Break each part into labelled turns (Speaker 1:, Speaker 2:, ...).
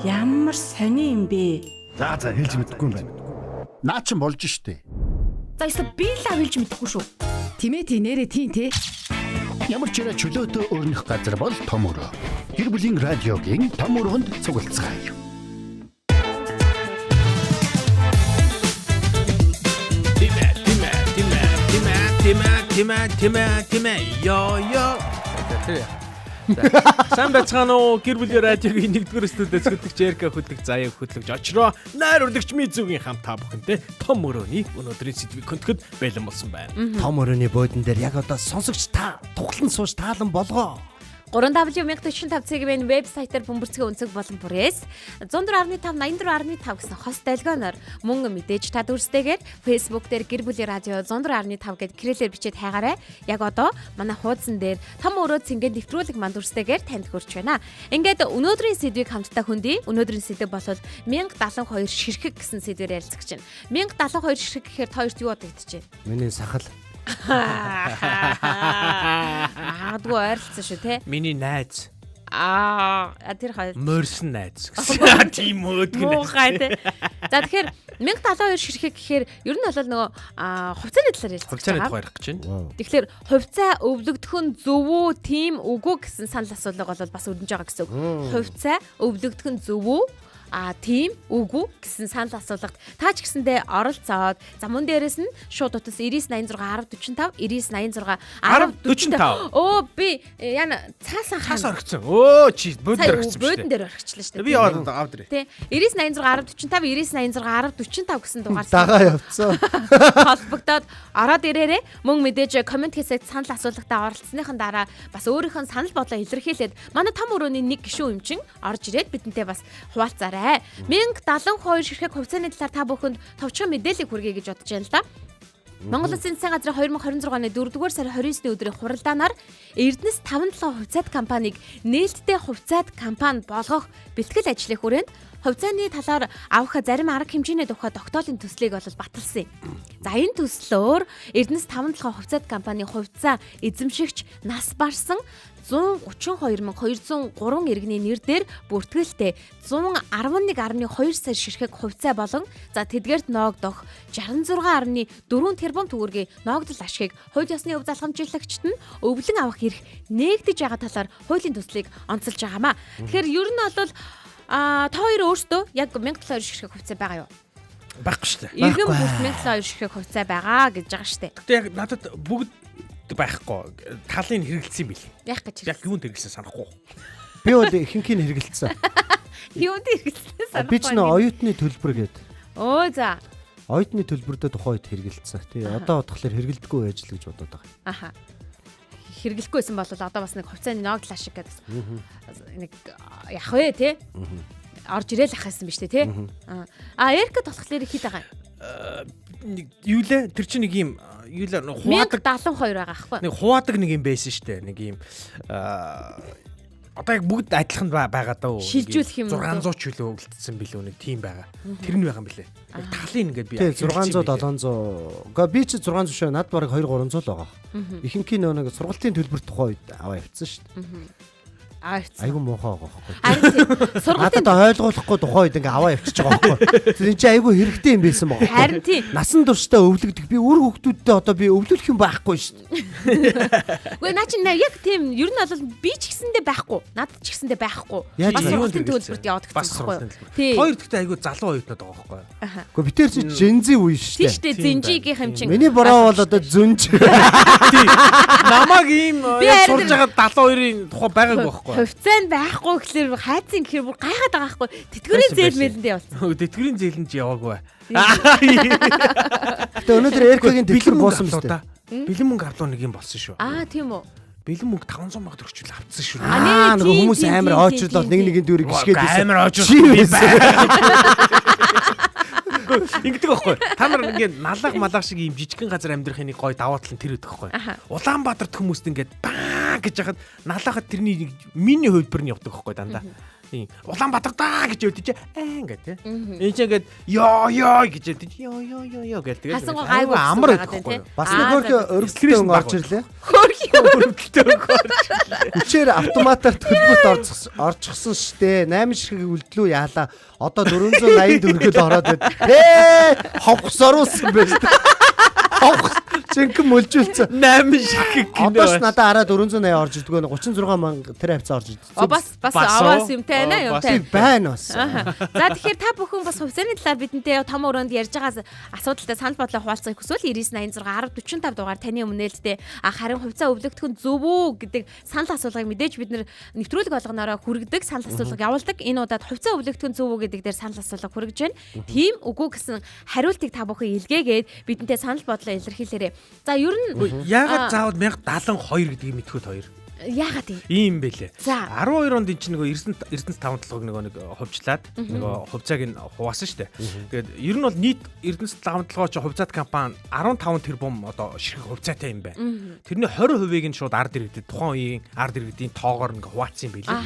Speaker 1: Ямар сони юм бэ?
Speaker 2: За хэлж мэдэхгүй юм байна.
Speaker 3: Наа чин болж штэ.
Speaker 1: За эсвэл би л хэлж мэдэхгүй шүү.
Speaker 4: Тимээ нэрээ тийм те.
Speaker 3: Ямар ч ирэ чөлөөтэй өрнөх газар бол том өрөө. Гэр бүлийн радиогийн том өрөөнд цуглацгаая.
Speaker 5: Тимэ ёо. Сайн байцгаана уу? Гэр бүлийн радиогийн 1-р студиэд хөтлөгч Эрка заяа хөтлөгч очроо. Найр урлагч Мизүгийн хамт та бүхэнтэй том өрөөний өнөөдрийн сэдвийг хөндлөхөд бэлэн болсон байна.
Speaker 2: Том өрөөний буудан дээр яг одоо сонсогч та тухлан сууж таалан болгоо.
Speaker 6: 3W1045 вебсайтаар бөмбөрцгийн өнцөг болон бүрээс 104.5 гэсэн хос долгионоор мөн мэдээж та дүрстэйгээр Facebook дээр гэр бүлийн радио 104.5 гэд кириллээр бичээд хайгаарай. Яг одоо манай хуудсан дээр том өрөө цэнгээ нэвтрүүлэг манд дүрстэйгээр танд хүрч байна. Ингээд өнөөдрийн сэдвийг хамтдаа хүндий. Өнөөдрийн сэдв бол 1072 ширхэг гэсэн сэдвээр ярилцах чинь. 1072 ширхэг гэхээр хоёрт юу бодогдож байна?
Speaker 2: Миний сахал.
Speaker 6: Магадгүй ойрлцсон шүү те.
Speaker 5: Миний найз.
Speaker 6: Тэр хоёр
Speaker 5: Морьсон найз гэсэн. Тийм өөдгөн.
Speaker 6: Муухай те. За тэгэхээр 1072 ширхэг гэхээр ер нь бол нөгөө хувьцааны талаар ярилцах.
Speaker 5: Хувьцааны тухай ярих гэж байна.
Speaker 6: Тэгэхээр хувьцаа өвлөгдөх нь зөв үү, тийм үгүй гэсэн санал асуулга бол бас өрнөж байгаа гэсэн үг. Хувьцаа өвлөгдөх нь зөв үү? Тийм үгүй гэсэн санал асуулгад та ч гэсэндээ оролцоод за мөн дээрээс нь шууд утас 9986 1045 9986 1045 Оо би яна цаасан
Speaker 5: Цаас оргицсан. Өө чи бөөд оргицсан
Speaker 6: бөөдөн дээр орчихлаа шүү дээ.
Speaker 5: Би яваад авдраа.
Speaker 6: Тий 9986 1045 9986 1045 гэсэн дугаар
Speaker 2: Дагаа явцсан.
Speaker 6: холбогдоод ороод ирээрээ мөн мэдээж комент хийсэд санал асуулгатаа оролцсныхан дараа бас өөрийнх нь санал бодлоо илэрхийлээд манай том өрөөний нэг гишүүн эмчин орж ирээд бидэнтэй бас хуваалцаарай. 1072 ширхэг хувьцааны талаар та бүхэнд товчхон мэдээлэл хүргэе гэж бодож байна л да. Монгол Улсын засгийн газрын 2026 оны 4-р сарын 29-ний өдрийн хуралдаанаар Эрдэнэс 57 хувьцаат компанийг нээлттэй хувьцаат компани болгох бэлтгэл ажлын хүрээнд хувьцааны талаар авах зарим арга хэмжээний тухай тогтоолын төслийг бол баталсан юм. За энэ төслөөр Эрдэнэс 57 хувьцаат компани хувьцаа эзэмшигч нас барсан 132,203 иргэний нэр дээр бүртгэлтэй 111.2 сая ширхэг хувьцаа болон за тэдгээрт ноогдох 66.4 тэрбум төгрөгийн ноогдол ашгийг хууль ёсны өв залхамжлагчид нь өвлөн авах эрх нээгдэж байгаа талаар хуулийн төслийг онцолж байгаамаа. Тэгэхээр ер нь бол та хоёр өөрсдөө яг 1072 ширхэг хувьцаа байгаа юу?
Speaker 5: Байхгүй шүү дээ.
Speaker 6: Иргэн бүгд 1072 ширхэг хувьцаа байгаа гэж байгаа шүү дээ.
Speaker 5: Гэтэ яг надад бүгд байхгүй. Талын хэрэгэлсэн юм бил.
Speaker 6: Яг гэж.
Speaker 5: Яг юунд хэрэгэлсэн санахгүй.
Speaker 2: Би бол ихэнхийг хэрэгэлсэн.
Speaker 6: Юунд хэрэгэлсэн санахгүй.
Speaker 2: Би ч нөө оюутны төлбөр гээд.
Speaker 6: Өө за.
Speaker 2: Оюутны төлбөрдөө тухайд хэрэгэлсэн. Тэгээ одоо бодглохлоор хэрэгэлдэггүй байж л гэж бодоод байгаа.
Speaker 6: Аха. Хэрэглэхгүйсэн бол одоо бас нэг хувьцааны ноогдол ашиг гэдэг нэг яг вэ те орж ирээл ах байсан биз дээ те Эрка толхлоор хэд байгаа
Speaker 5: юу лээ тэр чинь нэг юм юу лээ хуваадаг
Speaker 6: 1072 байгаа аахгүй
Speaker 5: нэг хуваадаг нэг юм байсан штэ нэг юм одоо яг бүгд адилхан байгаа даа.
Speaker 6: Шилжүүлэх юм
Speaker 5: 600 ч үлээ өвлөлдсөн билүү нэг тийм байгаа. Тэр нь байгаа юм билээ. Яг талын ингээд би
Speaker 2: 600 700. Гэхдээ би чи 600 шүү. Над бараг 2 300 л байгаа. Ихэнх нь нэг сургалтын төлбөр тухай аваа явцсан шүү дээ. Айгу муухай байгаа байхгүй. Сургалтын ойлгуулахгүй тухайд ингээ аваа явчихж байгаа байхгүй. Тэр чинь айгу хэрэгтэй юм байсан байгаа.
Speaker 6: Харин тийм.
Speaker 2: Насан туршдаа өвлөгдөх. Би үр хөвгтүүдтэй одоо би өвлөх юм байхгүй шүү дээ.
Speaker 6: Үгүй наа чи яг тийм ер нь бол би ч гэсэндээ байхгүй. Надад ч гэсэндээ байхгүй.
Speaker 5: Бас
Speaker 6: сургалтын төлбөрт явдаг гэсэн байхгүй.
Speaker 5: Тийм. Хоёр гэхдээ айгу залуу оюутнууд байгаа байхгүй.
Speaker 2: Гэхдээ би тэр чинь Жензи үе шүү дээ.
Speaker 6: Тийм шүү дээ. Зинжигийн хэмжин.
Speaker 2: Миний бороо бол одоо зүнж.
Speaker 5: Тийм. Намаг ийм сурж байгаа 72-ын тухай байгаагүй байхгүй.
Speaker 6: Хувьцаа нь байхгүй гэхэлэр хайцын гэхэр бүр гайхаад байгаа байхгүй. Тэтгэврийн зээл мэлэндээ явсан.
Speaker 5: Тэтгэврийн зээлэнд яваагүй.
Speaker 2: Гэтэ өнөөдөр Эркагийн тэтгэвэр буусан биз дээ.
Speaker 5: Бэлэн мөнгө авлаа нэг юм болсон шүү.
Speaker 6: Тийм үү.
Speaker 5: Бэлэн мөнгө 500 мянга төгрөгчл авцсан шүү.
Speaker 2: Нэг хүмүүс амар ойчлол нэг нэгэн дүүрийг гიშгээд
Speaker 5: амар ойчлол. Ингэдэг байхгүй. Та нар ингээд налаг малах шиг юм жижигхэн газар амьдрахын нэг гой даваа тал нь тэр өгдөг байхгүй. Улаанбаатарт хүмүүст ингээд баа гэж яхад налахад тэрний миний хөлбөр нь явдаг байхгүй дандаа. Улаанбаатар даа гэж өвдөж ингээд тий. Энд ч ингээд ёо гэж өвдөж ёо гэл тэгээд
Speaker 6: хасангу гайгүй
Speaker 5: амар
Speaker 6: байгаа
Speaker 5: байхгүй.
Speaker 2: Бас нэг хөрхи өргөлтөө орж ирлээ. Хүчээр автоматар төлбөрт орчихсон штэ. 8 ширхэг үлдлүү яалаа. Одоо 480 төгрөгөд ороод байна. Ховгос оруулсан байж тээ. Ховгос зинхэн мөлжүүлсэн.
Speaker 5: 8 ширхэг гинэ.
Speaker 2: Одоо ч надаа араа 480 орж ирдэг нэ 36 мянга тэр хавцаа орж ирдэг.
Speaker 6: Бас аваас юмтай байна юмтай.
Speaker 2: Байна бас.
Speaker 6: За тэгэхээр та бүхэн бас хувьцааны талаар бидэнтэй том өрөөнд ярьж байгаа асуудалтай санал бодлоо хуваалцахыг хүсвэл 9986 1045 дугаар таны өмнөөлттэй харин хувьцаа өвлөгдөх нь зөв үү гэдэг санал асуулгыг мэдээж бид нэвтрүүлэг болгоноороо хүргэдэг санал асуулга явуулдаг. Энэ удаад хувьцаа өвлөгдөх нь зөв үү гэдэг дээр санал асуулга хүргэж байна. Тийм үгүй гэсэн хариултыг та бүхэн илгээгээд бидэнтэй санал бодлоо илэрхийлээрэй. За ер нь
Speaker 5: яагаад заавал 1072 гэдгийг мэдхүүд хоёр.
Speaker 6: Яагаад
Speaker 5: ийм бэлээ.
Speaker 6: За.
Speaker 5: 12 онд эн чинь нөгөө Эрдэнэс 5 толгойг нэг хувьчлаад нөгөө хувьцааг нь хуваасан шүү дээ. Тэгээд ер нь бол нийт Эрдэнэс 5 толгой чи хувьцаат компани 15 тэрбум одоо ширхэг хувьцаатай юм байна. Тэрний 20%-ыг нь шууд ард иргэдэд тухайн үеийн ард иргэдийн тоогоор ингээ хуваацсан юм билээ.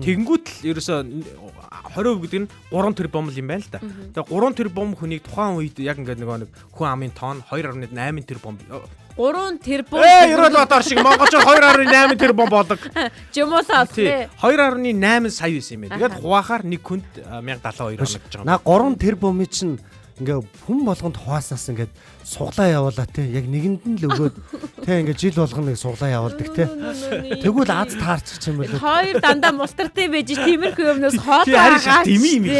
Speaker 5: Тэгэнгүүт л ерөөсө 20% гэдэг нь 3 тэрбум юм байна л да. Тэгээд 3 тэрбум хүнийг тухайн үед яг ингээ нэг хүн амын тоон 2.8 тэрбум
Speaker 6: 3 тэрбум
Speaker 5: ерөөл одоор шиг монголчууд 2.8 тэрбум болдог.
Speaker 6: Жумуулаа тий.
Speaker 5: 2.8 сая байсан юм байна. Тэгээд хуваахаар нэг хүнд 1072 хоног гэж байгаа юм.
Speaker 2: На 3 тэрбумын чинь ингээ хүн болгонд хувааснаас ингээд суглаа явуулаа те яг нэгэнд нь л өгөөд те ингээ жил болгоно нэг суглаа явуулдаг те тэгвэл аз таарчих юм бол
Speaker 6: хоёр дандаа мултартай байж тиймэрхүү юмнаас хоол
Speaker 5: байгаа тийм юм.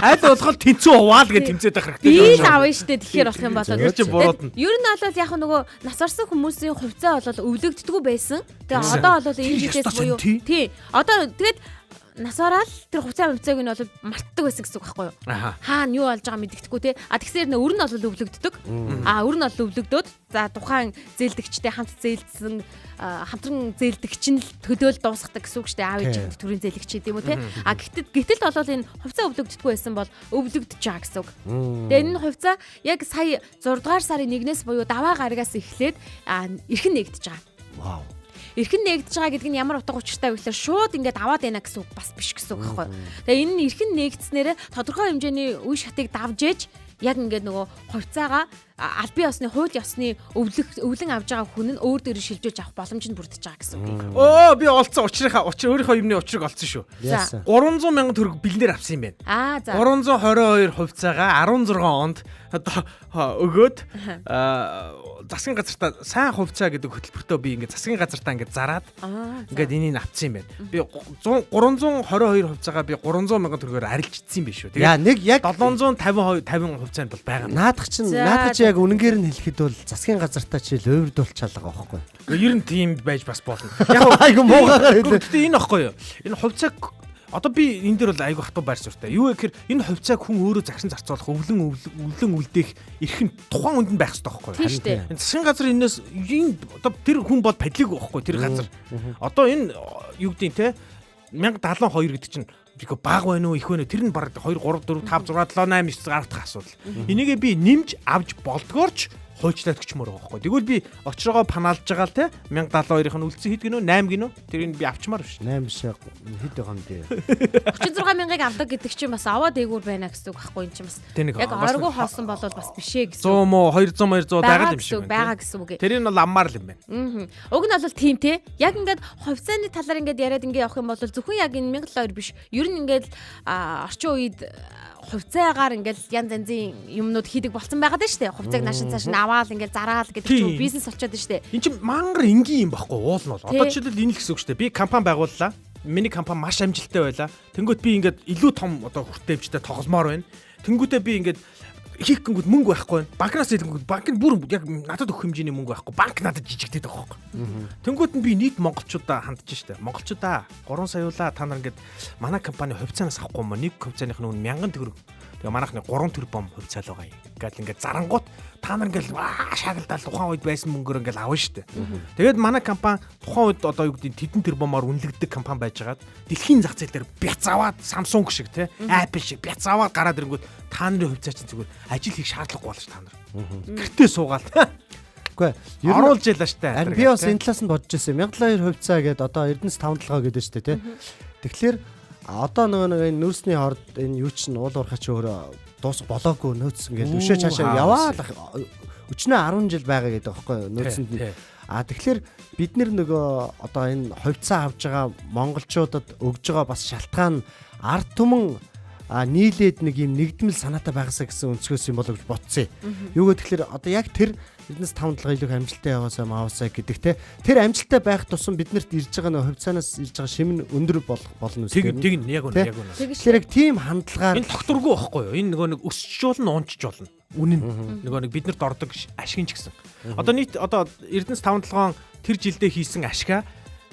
Speaker 5: Аль болох тэнцүү хуваал гэж тэмцээд байх хэрэгтэй.
Speaker 6: Бийл авна штэ тэгэхээр болох юм болоо.
Speaker 5: Ер нь буруудна.
Speaker 6: Ер нь бол яг нөгөө нас орсон хүмүүсийн хувьцаа бол өвлөгддөггүй байсан. Тэгээ одоо бол энэ жилээс буюу тий. Одоо тэгээд нас ороод тэр хувьцааг нь бол мартдаг байсан гэсэн үг байхгүй юу? Хаана юу болж байгаа мэддэхгүй те. Тэгсээр нэ өр нь бол өвлөгддөг. Өр нь бол өвлөгдөөд за тухайн зээлдэгчтэй хамт зээлдсэн хамтран зээлдэгч нь төдөөл дуусгадаг гэсэн үг шүү дээ. Аав ээж төрийн зээлдэгч тийм үү те. Гэтэл бол энэ хувьцаа өвлөгддөггүй байсан бол өвлөгдөж байгаа гэсэн үг. Тэгээ энэ хувьцаа яг сая 6 дугаар сарын 1-ээс буюу даваа гарагаас эхлээд эрхэн нэгдэж байгаа.
Speaker 2: Вау.
Speaker 6: Эрхэн нэгдэж байгаа гэдэг нь ямар утга учиртай вэ гэхээр шууд ингээд аваад байна гэсэн үг бас биш гэсэн үг байхгүй. Тэгээ энэ нь эрхэн нэгдснээр тодорхой хэмжээний үе шатыг давж ээж яг ингээд нөгөө хувьцаагаа аль бие осны хууль ёсны өвлөн авж байгаа хүн нь өөр дээр шилжүүлж авах боломж нь бүрдэж байгаа гэсэн үг.
Speaker 5: Би олцсон өөрийнхөө юмны учрыг олцсон шүү. 300 мянган төгрөг бэлнээр авсан юм байна.
Speaker 6: За.
Speaker 5: 322 хувьцаагаа 16 онд одоо өгөөд засгийн газартаа сайн хувьцаа гэдэг хөтөлбөртөө би ингээд засгийн газартаа ингээд зараад ингээд энийг авцсан юм байна. Би 322 хувьцаагаа би 300 мянган төгрөгөөр арилж ицсэн юм биш үү.
Speaker 2: Яа нэг яг
Speaker 5: 750 хувьцаанд бол байгаа.
Speaker 2: Наадах чинь яг үнэнгээр нь хэлэхэд бол засгийн газартаа чи лөвөрдүүлчихлаа байхгүй.
Speaker 5: Ер нь тийм байж бас болно.
Speaker 2: Яг айгу муугаагаар хэлээ.
Speaker 5: Гэхдээ энэ аахгүй юу? Энэ хувьцааг одоо би энэ дээр бол айгу хатуу байр суурьтай. Юу гэхээр энэ хувьцааг хүн өөрөө загсан зарцуулах, өвлөн үлдээх эрх нь тухайн хүнд байх хэрэгтэй байхгүй юу? Энэ засгийн газар энэс одоо тэр хүн бол падлиг байхгүй тэр газар. Одоо энэ юу гэдэг те 1072 гэдэг чинь биго баг байна уу их байна уу тэр нь баг 2 3 4 5 6 7 8 9 10 дахь асуудал. Энийгээ би нэмж авч болдгоорч хуульчлаад өчмөр байгаа байхгүй. Тэгвэл би очроогоо панаалж байгаа л те 1072-ын нь үлдсэн хэд гинөө 8 гинөө тэрийг би авчмаар биш.
Speaker 2: 8 биш хэд байгаа юм бэ?
Speaker 6: 36 мянгаыг авдаг гэдэг чинь бас аваа дээгүүр байна гэсэн үг байхгүй энэ чинь бас. Яг оргоо хоосон бол бас бишээ гэсэн.
Speaker 5: 100 мó 200 200 байгаа юм шиг
Speaker 6: байна. Байгаа гэсэн үг.
Speaker 5: Тэр нь бол аммаар л юм байна.
Speaker 6: Уг нь бол тийм те. Яг ингээд хувьцааны талаар ингээд яриад ингээд явах юм бол зөвхөн яг энэ 1002 биш. Ер нь ингээд орчин үед хувьцаагаар ингээл янз янзын юмнууд хийдэг болсон байгаад байна шүү дээ. Хувьцааг наашин цааш нь аваал ингээл зараал гэдэг чинь бизнес болчиход байна шүү дээ.
Speaker 5: Энд чинь мангар энгийн юм баггүй уул нь бол. Одоо жишээлбэл энэ л гэсэн үг шүү дээ. Би компани байгууллаа. Миний компани маш амжилттай байлаа. Тэнгүүт би ингээд илүү том одоо хүртээмжтэй тогломоор байна. Тэнгүүтээ би ингээд хийх гингүүд мөнгө байхгүй байна. Банкнаас хэлэнгүүд банк нь бүр яг надад өгөх хэмжээний мөнгө байхгүй. Банк надад жижигдээд байгаа байхгүй. Тэнгүүд нь би нийт монголчуудаа хандж штэ. Монголчуудаа 3 саяулаа та нар ингээд манай компани хувьцаанаас авахгүй юм. Нэг хувьцааных нь 1000 төгрөг. Тэгээ манайхны 3 тэрбум хувьцаа л байгаа юм. Ингээд ингээд зарангууд та нар ингээд шагналдаа тухайн үед байсан мөнгөөр ингээд авна штэ. Тэгээд манай компани тухайн үед одоо юу гэдэг тэдэн тэрбумаар үнэлэгддэг компани байжгаад дэлхийн зах зээл дээр бяцаваад Samsung шиг те Apple шиг бяцаваад гараад ирэнгүүт та нарын хувьцаа чинь зүгээр ажил хийх шаардлагагүй болно ш та нар. Гэртээ суугаад.
Speaker 2: Үгүй
Speaker 5: ер нь оруулж ялаа штэ.
Speaker 2: Би бас энэ талаас нь бодож ирсэн. 1002 хувьцаа гэдэг одоо Эрдэнэс 5 толгой гэдэг штэ тий. Тэгэхээр одоо нөгөө энэ нөөцний хорд энэ юу чинь уул уурхай чи өөрөө дуусах болоогүй нөөц ингээл өшөө цаашаа яваад өчнөө 10 жил байгаа гэдэг байхгүй нөөцөнд нь. Тэгэхээр бид нөгөө одоо энэ хувьцаа авж байгаа монголчуудад өгж байгаа бас шалтгаан ард түмэн нийлээд нэг юм нэгдмэл санаатай байгаасаа гэсэн өнцгөөс юм болоо гэж бодсон. Юу гэхээр одоо яг тэр биднээс 5 7 илүү амжилттай яваасаа маавсаа гэдэг те тэр амжилттай байх тусам биднэрт ирж байгаа нөх хувьцаанаас ирж байгаа шимэн өндөр болно үстэй.
Speaker 5: Тэг яг үнэ яг үнэ.
Speaker 2: Тэгэхээр яг тийм хандлагаар
Speaker 5: энэ тогтургүй байхгүй юу? Энэ нөгөө нэг өсч болно, унчж болно. Үнэн. Нөгөө нэг биднэрт ордог ашигч гэсэн. Одоо нийт одоо Эрдэнэс 5-7 тэр жилдээ хийсэн ашгаа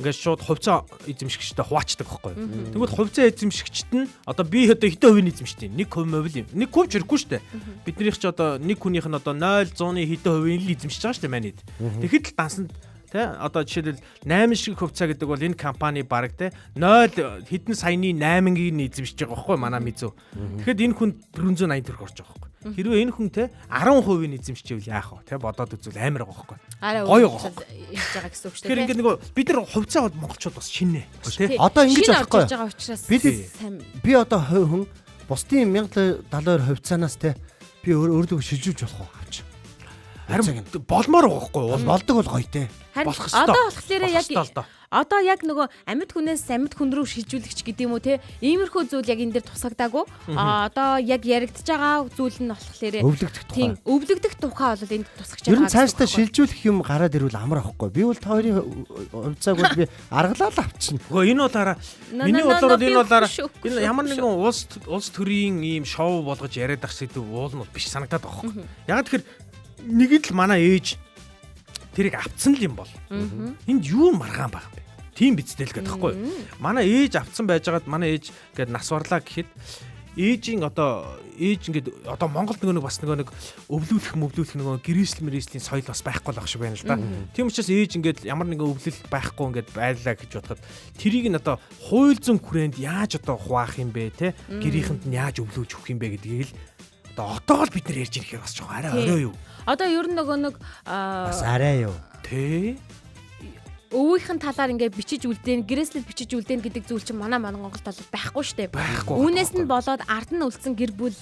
Speaker 5: ингээд шууд хувьцаа эзэмшигчтэй хуваачдаг байхгүй юу? Тэгвэл хувьцаа эзэмшигчт нь одоо би одоо хэдэн хувийн эзэмшдэг юм? 1% мовил юм. 1% ч хэрэггүй шүү дээ. Биднийх ч одоо нэг хүнийх нь одоо 0.100-ны хэдэн хувийн л эзэмшиж байгаа шүү дээ манайд. Тэгэхэд л дансанд тэ одоо жишээлбэл 8 шиг хувьцаа гэдэг бол энэ компани баг тэ 0 хэдэн саяны 8-ыг нь эзэмшиж байгаа байхгүй манай мизүү. Тэгэхэд энэ хүн 480 төгрөг орж байгаа байхгүй. Хэрвээ энэ хүн те 10% эзэмшчихвэл яах вэ? Те бодоод үзвэл амар байгаа байхгүй.
Speaker 6: Гоё хийж байгаа гэсэн үг шүү дээ.
Speaker 5: Тэгэхээр ингээд нөгөө бид нар хувьцаа монголчууд бас шинэ те.
Speaker 2: Одоо ингэж байхгүй.
Speaker 6: Бид
Speaker 2: би одоо хүн бусдын 1072 хувьцаанаас те би өөртөө шилжүүлж болох уу авч.
Speaker 5: Харин болмоор байгаа байхгүй.
Speaker 2: Болдог бол гоё те.
Speaker 6: Болох ёстой. Одоо болохоор яг одоо яг нөгөө амьд хүнээс амьд хүн рүү шилжүүлэгч гэдэг юм уу те иймэрхүү зүйл яг энэ дээр тусагдаагүй. Одоо яг яригдж байгаа зүйл нь болохоор өвлөгдөх тухай бол энд тусагч байгаа.
Speaker 2: Ер нь цаашдаа шилжүүлэх юм гараад ирвэл амар ахгүй. Би бол та хоёрын хувьцааг бол би аргалаа л авчихна.
Speaker 5: Гэхдээ энэ болоораа миний бодлоор энэ болоораа энэ ямар нэгэн улс төрийн ийм шоу болгож яриад ах сэдв уул нь биш санагдаад байгаа байхгүй. Яг тэгэхээр нэг л манай ээж тэрийг авцсан л юм бол энд юу маргаан байгаа юм бэ? Тийм бидтэй л гэдэг байхгүй юу? Манай ээж авцсан байжгаад манай ээж гээд нас барлаа гэхэд ээж ингээд одоо Монголд нэг бас нэг өвлүүлэх нөгөө гэрээслийн соёл бас байхгүй л ах шиг байна л да. Тийм учраас ээж ингээд ямар нэгэн өвлөл байхгүй ингээд байлаа гэж бодоход тэрийг нь одоо хууль зүйн хүрээнд яаж одоо хуваах юм бэ те? Гэрийнхэнд нь яаж өвлөөж өгөх юм бэ гэдгийг л одоо л бид нар ярьж ирэхээр бас жоо арай орой юу?
Speaker 6: Одоо ер нь нөгөө нэг
Speaker 2: бас арай юу?
Speaker 5: Тэ
Speaker 6: өвгийнхэн талаар ингээ бичиж үлдээн, гэрээслэл бичиж үлдээн гэдэг зүйл чинь манай Монголд бол байхгүй шүү дээ. Үүнээс нь болоод ард нь үлдсэн гэр бүл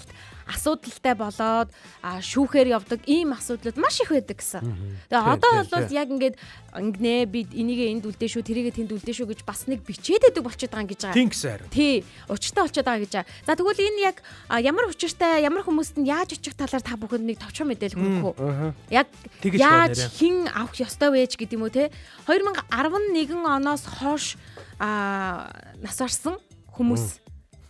Speaker 6: асуудалтай болоод шүүхээр явдаг ийм асуудлууд маш их байдаг гэсэн. Тэгээ одоо бол яг ингээд нэ би энийг энд үлдээ шүү, тэрийгээ тэнд үлдээ шүү гэж бас нэг бичээд байдаг болчиход байгаа юм гэж байгаа.
Speaker 5: Тийм гэсэн харин.
Speaker 6: Тий, учиртай болчиход байгаа гэж байгаа. За тэгвэл энэ яг ямар учиртай, ямар хүмүүст нь яаж очих талаар та бүхэнд нэг товчхон мэдээлэл өгөх үү? Яг яаж хэн авах ёстой вэ гэдэг юм уу те? 2011 оноос хойш нас барсан хүмүүс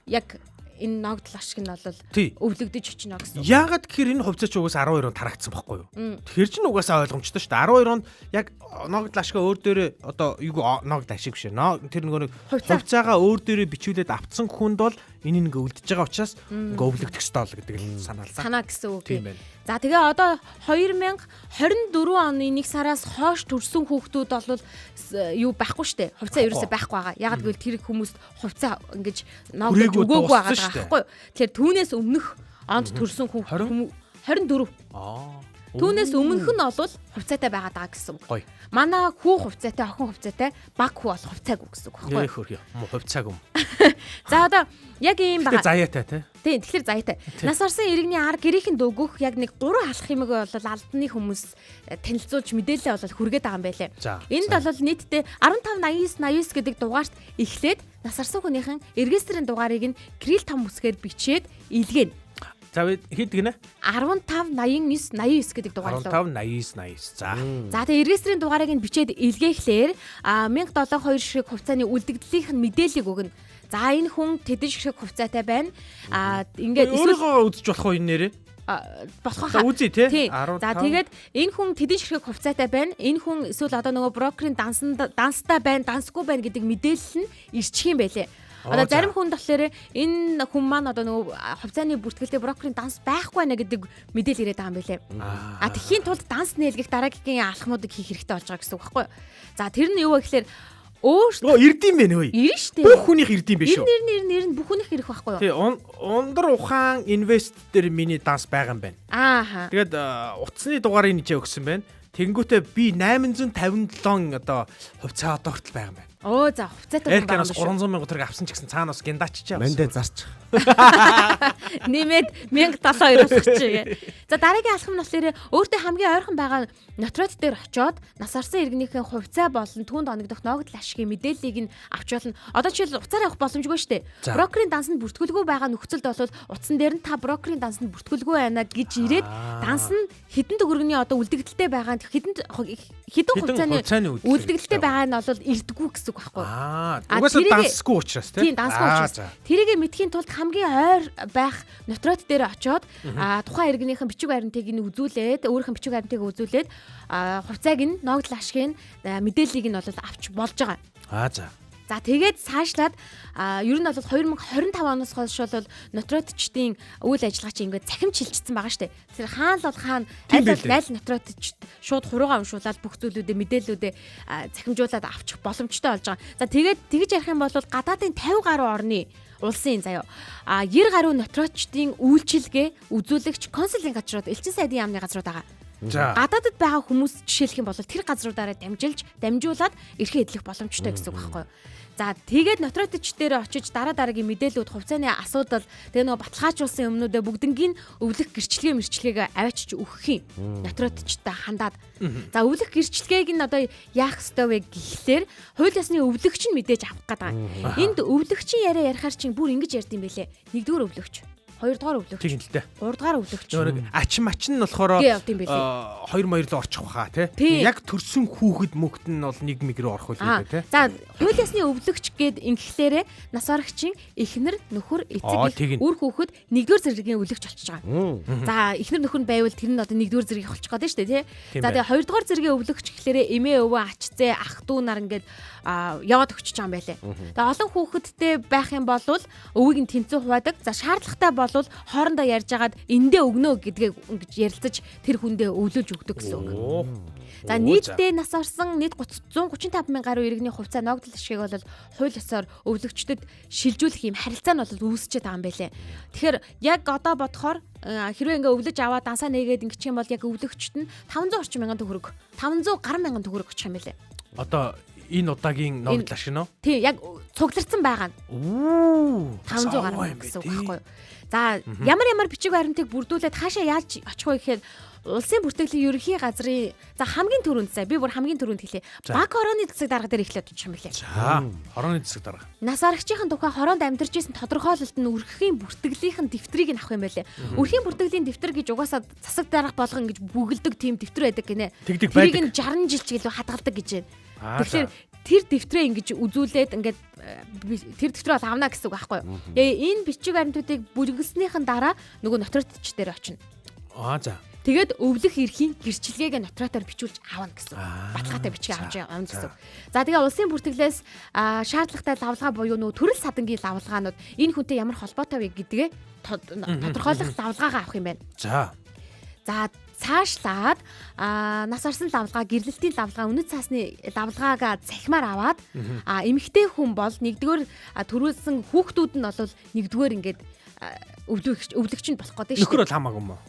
Speaker 6: яг энэ ногдол ашиг нь бол өвлөгдөж очино гэсэн.
Speaker 5: Яагаад гэхээр энэ хувьцаач угаас 12 онд тарагдсан байхгүй юу? Тэгэхээр чинь угаасаа ойлгомжтой шүү дээ. 12 онд яг ногдол ашигаа өөр дээрээ одоо юу ногдол ашиг биш. Тэр нэг хувьцаагаа өөр дээрээ бичүүлээд авцсан хүнд бол энэ ингээ үлдэж байгаа учраас ингээ өвлөгдөх ёстой л гэдэг л санаалсан.
Speaker 6: Санаа гэсэн үг. Тийм байна. За тэгээ одоо 2024 оны 1 сараас хойш төрсэн хүүхдүүд бол юу байхгүй штэ. Хувьцаа ерөөсөй байхгүй байгаа. Яг гэвэл тэр хүмүүст хувьцаа ингэж ногдож өгөөгүй байгаа байхгүй. Тэгэхээр түүнээс өмнөх онд төрсэн хүүхд 24. Түүнээс өмнөх нь бол хувьцаатай байгаад байгаа гэсэн үг. Манай хүү хувьцаатай, охин хувьцаатай, баг хүү бол хувьцаагүй гэсэн үг байхгүй.
Speaker 5: Хувьцааг юм.
Speaker 6: За одоо яг ийм байгаа.
Speaker 5: Заяатай тий.
Speaker 6: Тийм, тэгэхээр заяатай. Нас барсан иргэний ар гэрийнхэнд өгөх яг нэг 3 алах юмэг бол албаны хүмүүс танилцуулж мэдээлэл бол хүргээд байгаа юм байлээ. Энд бол нийтдээ 1589 гэдэг дугаарт эхлээд нас барсан хүнийхэн регистрийн дугаарыг нь Кирилл том үсгээр бичээд илгээнэ.
Speaker 5: За хэд гинэ?
Speaker 6: 1589 гэдэг дугаар лөө.
Speaker 5: 1589.
Speaker 6: За тэгээ регистрийн дугаарыг нь бичээд илгээхлээр 1072 шиг хувьцааны үлдэгдлийнх нь мэдээллийг өгнө. За энэ хүн тэдэн шиг хувьцаатай байна. Ингээд
Speaker 5: өөрийгөө үзэж болох уу энэ нэрээ?
Speaker 6: Болох хаа.
Speaker 5: Үзье тий.
Speaker 6: За тэгээд энэ хүн тэдэн шиг хувьцаатай байна. Энэ хүн эсвэл одоо нөгөө брокерийн данстай байна, дансгүй байна гэдэг мэдээлэл нь ирчих юм байлээ. Одоо зарим хүн болохоор энэ хүн маань одоо нөгөө хувьцааны бүртгэлтэй брокерийн данс байхгүй байна гэдэг мэдээлэл ирээд байгаа юм байлээ. Тэхийн тулд данс нээлгэх дараагийн алхмуудыг хийх хэрэгтэй болж байгаа гэсэн үг байхгүй юу? За тэр нь юу вэ гэхээр өөртөө
Speaker 5: ирдэм бэ нөө.
Speaker 6: Ирнэ штэ.
Speaker 5: Бүх хүнийх ирдэм биш үү?
Speaker 6: Нэр нь бүх хүнийх ирэх байхгүй юу?
Speaker 5: Тий, ундар ухаан инвест дээр миний данс байгаа юм байна. Тэгээд утасны дугаарыг ничээ өгсөн байна. Тэнгүүтээ би 857 одоо хувьцаа одоо хүртэл байгаа юм байна.
Speaker 6: Оо за хувцаатай хүн байгаа
Speaker 5: Элканаас 300,000 төгрөг авсан ч гэсэн цаанаас гиндачч явсан.
Speaker 2: Мандэ зарчих.
Speaker 6: Нэмээд 1072 болох чи гээ. За дараагийн алхам нь болохоор өөртөө хамгийн ойрхон байгаа нотрот дээр очиод нас арсан иргэнийхэн хувьцаа болон түүнд оногдох ногдол ашигын мэдээллийг нь авч болно. Одоо жишээл уцаар явах боломжгүй шүү дээ. Брокерийн дансанд бүртгүүлгүй байгаа нөхцөлд бол утсан дээр нь та брокерийн дансанд бүртгүүлгүй байна гэж ирээд данс нь хідэн төгрөгийн одоо үлдэгдэлтэй байгаа хідэн хувьцааны үлдэгдэлтэй байгаа нь бол ирдэггүй гэсэн үг байхгүй юу?
Speaker 5: Угаасаа дансгүй учраас
Speaker 6: тийм дансгүй учраас. Тэрийг мэдхийн тулд хамгийн ойр байх нотрот дээр очиод тухайн иргэнийхэн бичиг баримтыг нь үзүүлээд өөрийнх нь бичиг баримтыг үзүүлээд хувьцааг нь ногдол ашигын мэдээллийг нь бол авч болж байгаа. За тэгээд цаашлаад ер нь бол 2025 оноос хойш бол нотротчдын үйл ажиллагаа чинь ингээд цахим шилжчихсэн байгаа шүү дээ. Тэр хаана л хаана аль нотротчд шууд хуруугаа уншуулаад бүх зүйлүүдээ мэдээллүүдээ цахимжуулаад авчих боломжтой болж байгаа. За тэгээд тэгж ярих юм бол гадаадын 50 гаруй орны улсын заяа 90 гаруй нотротчдын үйлчилгээ үзүүлэгч консулын газрууд элчин сайдын яамны газрууд байгаа. Гадаадд байгаа хүмүүс жишээлх юм бол тэр газруудаараа дамжуулаад эрхээ эдлэх боломжтой гэсэн үг байхгүй юу? За тэгээд нотротч дээр очиж дараагийн мэдээллүүд хувьцааны асуудал тэгээ нөгөө баталгаажуулсан юмнуудаа бүгднгийн өвлөх гэрчлэгээ аваачиж өгөх юм. Нотротчтай хандаад. За өвлөх гэрчлэгийг нь одоо яах ёстой вэ гэхлээр хууль ёсны өвлөгч нь мэдээж авах гэдэг. Энд өвлөгчийн яриа ярихаар чинь бүр ингэж ярьд юм бэлээ. Нэгдүгээр өвлөгч, хоёрдугаар өвлөгч.
Speaker 5: Тийм л дээ.
Speaker 6: Гуравдугаар өвлөгч.
Speaker 5: Нөгөө ач нь болохоор 2-2 руу орчих واخа тий. Яг төрсөн хүүхэд мөхт нь бол нэг мэг рүү орох үйл дээ тий.
Speaker 6: За хууль ёсны өвлөгч гэд ингэхлээрээ нас барагчийн эхнэр, нөхөр, эцэг үр хүүхэд нэгдүгээр зэргийн өвлөгч болчихж байгаа. За эхнэр нөхөр нь байвал тэр нь одоо нэгдүгээр зэрэг болчих гээд шүү дээ тий. За тэгээ хоёрдугаар зэргийн өвлөгч гэхлээрээ эмээ өвөө ач зээ ах дүү нар ингээд яваад өгч байгаа юм байлээ. Тэгээ олон хүүхэдтэй байх юм бол өвийг нь тэнцүү хуваадаг. За шаардлагатай болвол хоорондоо ярьж агаад эндээ өгнө гэдгээ ингэж ярилцаж тэр хүндээ өвлүүлж өгдөг гэсэн үг. За нийтдээ нас орсон нийт 135 мянган гаруй иргэний хувьцаа ногдол ашгийг бол хууль ёсоор өвлөгчдөд шилжүүлэх юм харилцаа нь бол үүсчихэд байгаа юм байлээ. Тэгэхээр яг одоо бодохоор хэрвээ ингээ өвлөж аваад дансаа нээгээд ингэчих юм бол яг өвлөгчт нь 500 орчим мянган төгрөг 500 гаруй мянган төгрөг очих юм байлээ.
Speaker 5: Одоо энэ удаагийн ногдол ашиг нь
Speaker 6: тий яг цугларсан байгаа нь 500 гаруй мянга гэсэн үг байхгүй юу? За ямар бичиг баримтыг бүрдүүлээд хаашаа яаж очих вэ гэхээр улсын бүртгэлийн ерөнхий газрын за хамгийн түрүүнд би бүр хамгийн түрүүнд хэлье. Баг хорооны засаг дарга дээр эхлээд очих юм билээ.
Speaker 5: За хорооны засаг дарга.
Speaker 6: Нас барагчийн тухай хороонд амьдарч исэн тодорхойлолт нь үрхийн бүртгэлийнхэн дэвтрийг нь авах юм байлээ. Үрхийн бүртгэлийн дэвтэр гэж угаасаа засаг дарга болгон гэж бүгэлдэг тийм дэвтэр байдаг гинэ. Тэрийг нь 60 жил ч гэлөө хадгалдаг гэж байна. Тэгэхээр тэр дэвтрээ ингэж үзүүлээд ингээд тэр дэвтрээ бол авна гэсэн үг байхгүй юу? Тэгээ энэ бичиг баримтуудыг бүргэлснийхэн дараа нөгөө нотротч дээр очино.
Speaker 5: За.
Speaker 6: Тэгээд өвлөх эрхийн гэрчлэгийг нотротоор бичүүлж аавна гэсэн. Баталгаатай бичиг авч аавна гэсэн. За тэгээ улсын бүртгэлээс шаардлагатай лавлгаа буюу нөгөө төрөл садангийн лавлгаанууд энэ хүнтэй ямар холбоотой вэ гэдгээ тодорхойлох лавлгаагаа авах юм байна. За цаашлаад нас арсан лавлгаа, гэрлэлтийн лавлгаа, үнэт цаасны лавлгаагаа захимаар аваад эмэгтэй хүн бол нэгдүгээр төрүүлсэн хүүхдүүд нь бол нэгдүгээр ингээд өвлөгчөнд болох гэдэг шүү дээ.
Speaker 5: Нөхөр бол хамаагүй юм уу?